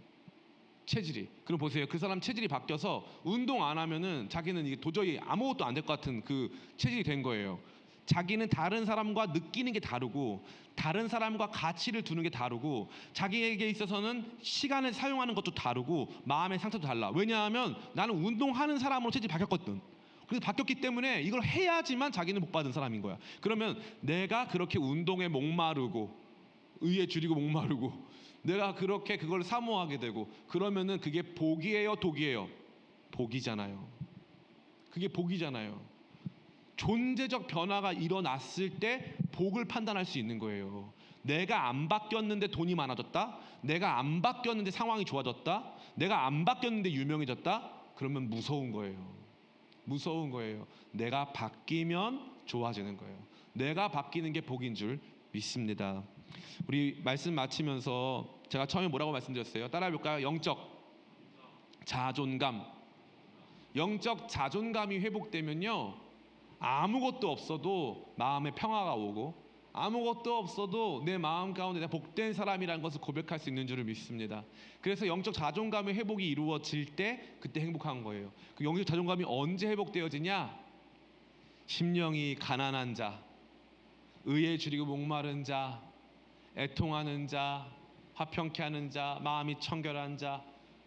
체질이. 그럼 보세요. 그 사람 체질이 바뀌어서 운동 안 하면은 자기는 이게 도저히 아무것도 안 될 것 같은 그 체질이 된 거예요. 자기는 다른 사람과 느끼는 게 다르고 다른 사람과 가치를 두는 게 다르고 자기에게 있어서는 시간을 사용하는 것도 다르고 마음의 상태도 달라. 왜냐하면 나는 운동하는 사람으로 체질이 바뀌었거든. 그래서 바뀌었기 때문에 이걸 해야지만 자기는 복 받은 사람인 거야. 그러면 내가 그렇게 운동에 목마르고 의에 줄이고 목마르고 내가 그렇게 그걸 사모하게 되고 그러면은 그게 복이에요, 독이에요? 복이잖아요. 그게 복이잖아요. 존재적 변화가 일어났을 때 복을 판단할 수 있는 거예요. 내가 안 바뀌었는데 돈이 많아졌다? 내가 안 바뀌었는데 상황이 좋아졌다? 내가 안 바뀌었는데 유명해졌다? 그러면 무서운 거예요. 무서운 거예요. 내가 바뀌면 좋아지는 거예요. 내가 바뀌는 게 복인 줄 믿습니다. 우리 말씀 마치면서 제가 처음에 뭐라고 말씀드렸어요? 따라해 볼까요? 영적 자존감. 영적 자존감이 회복되면요, 아무것도 없어도 마음에 평화가 오고 아무것도 없어도 내 마음 가운데 내가 복된 사람이라는 것을 고백할 수 있는 줄을 믿습니다. 그래서 영적 자존감의 회복이 이루어질 때 그때 행복한 거예요. 그 영적 자존감이 언제 회복되어지냐? 심령이 가난한 자, 의에 줄이고 목마른 자, 애통하는 자, 화평케 하는 자, 마음이 청결한 자,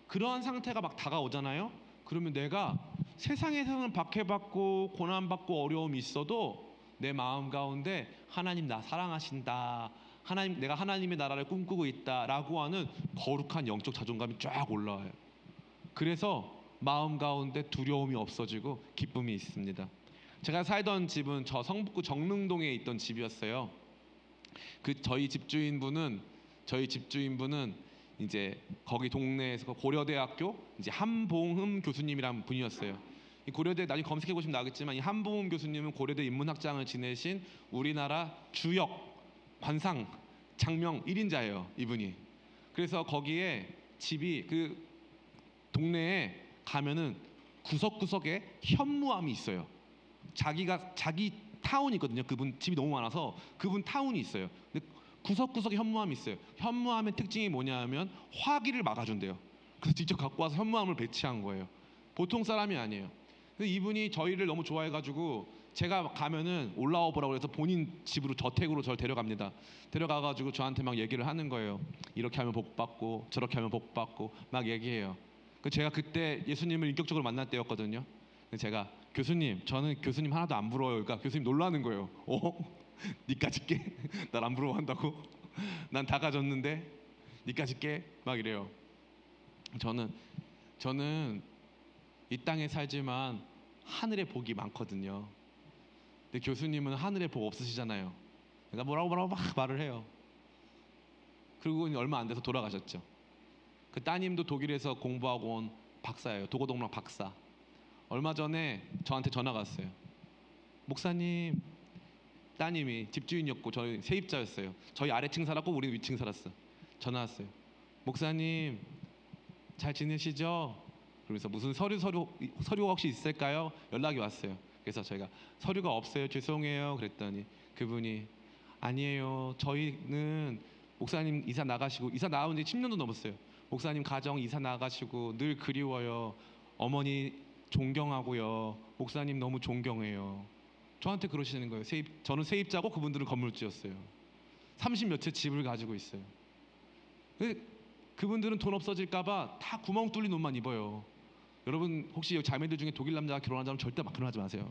그러한 상태가 막 다가오잖아요. 그러면 내가 세상에서는 박해받고 고난받고 어려움이 있어도 내 마음 가운데 하나님 나 사랑하신다, 하나님 내가 하나님의 나라를 꿈꾸고 있다라고 하는 거룩한 영적 자존감이 쫙 올라와요. 그래서 마음 가운데 두려움이 없어지고 기쁨이 있습니다. 제가 살던 집은 저 성북구 정릉동에 있던 집이었어요. 저희 집주인분은 이제 거기 동네에서 고려대학교 이제 한봉흠 교수님이란 분이었어요. 이 고려대 나중에 검색해 보시면 나오겠지만 이 한봉흠 교수님은 고려대 인문학장을 지내신 우리나라 주역 관상 장명 1인자예요, 이분이. 그래서 거기에 집이 그 동네에 가면은 구석구석에 현무암이 있어요. 자기 타운이 있거든요. 그분 집이 너무 많아서 그분 타운이 있어요. 근데 구석구석에 현무암이 있어요. 현무암의 특징이 뭐냐하면 화기를 막아준대요. 그래서 직접 갖고 와서 현무암을 배치한 거예요. 보통 사람이 아니에요. 근데 이분이 저희를 너무 좋아해가지고 제가 가면은 올라와 보라고 해서 본인 집으로 저택으로 저를 데려갑니다. 데려가가지고 저한테 막 얘기를 하는 거예요. 이렇게 하면 복 받고 저렇게 하면 복 받고 막 얘기해요. 제가 그때 예수님을 인격적으로 만날 때였거든요. 제가 교수님, 저는 교수님 하나도 안 부러워요. 그러니까 교수님 놀라는 거예요. 니까지 깨? 날 안 부러워한다고? 난 다 가졌는데 니까지 깨? 막 이래요. 저는 이 땅에 살지만 하늘의 복이 많거든요. 근데 교수님은 하늘의 복 없으시잖아요. 그러니까 뭐라고 막 말을 해요. 그리고 얼마 안 돼서 돌아가셨죠. 그 따님도 독일에서 공부하고 온 박사예요. 도고동락 박사. 얼마 전에 저한테 전화가 왔어요. 목사님, 따님이 집주인이었고 저희 세입자였어요. 저희 아래층 살았고 우리는 위층 살았어. 전화 왔어요. 목사님 잘 지내시죠? 그러면서 무슨 서류가 혹시 있을까요? 연락이 왔어요. 그래서 저희가 서류가 없어요, 죄송해요 그랬더니 그분이 아니에요, 저희는 목사님 이사 나온 지 10년도 넘었어요. 목사님 가정 이사 나가시고 늘 그리워요. 어머니 존경하고요. 목사님 너무 존경해요. 저한테 그러시는 거예요. 저는 세입자고 그분들은 건물주였어요. 30몇 채 집을 가지고 있어요. 그분들은 돈 없어질까봐 다 구멍 뚫린 옷만 입어요. 여러분 혹시 자매들 중에 독일 남자가 결혼한 사람 절대 막 결혼하지 마세요.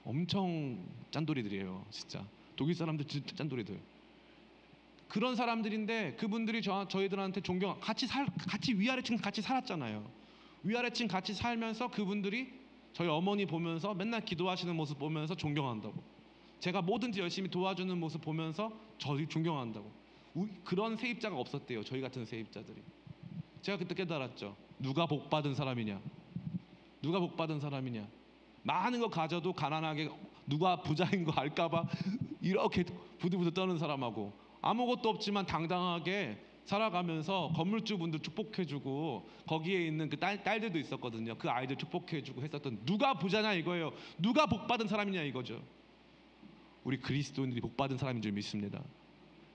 엄청 짠돌이들이에요, 진짜. 독일 사람들 진짜 짠돌이들. 그런 사람들인데 그분들이 저희들한테 같이 위아래층 같이 살았잖아요. 위아래층 같이 살면서 그분들이 저희 어머니 보면서 맨날 기도하시는 모습 보면서 존경한다고. 제가 뭐든지 열심히 도와주는 모습 보면서 저희 존경한다고. 그런 세입자가 없었대요, 저희 같은 세입자들이. 제가 그때 깨달았죠. 누가 복 받은 사람이냐? 누가 복 받은 사람이냐? 많은 거 가져도 가난하게 누가 부자인 거 알까봐 이렇게 부들부들 떠는 사람하고 아무것도 없지만 당당하게 살아가면서 건물주분들 축복해주고 거기에 있는 그 딸들도 있었거든요. 그 아이들 축복해주고 했었던 누가 부자냐 이거예요. 누가 복 받은 사람이냐 이거죠. 우리 그리스도인들이 복 받은 사람인 줄 믿습니다.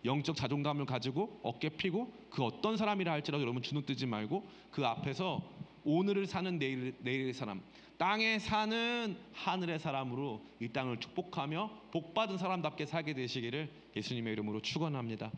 영적 자존감을 가지고 어깨 피고 그 어떤 사람이라 할지라도 여러분 주눅 들지 말고 그 앞에서 오늘을 사는 내일의 사람, 땅에 사는 하늘의 사람으로 이 땅을 축복하며 복받은 사람답게 살게 되시기를 예수님의 이름으로 축원합니다.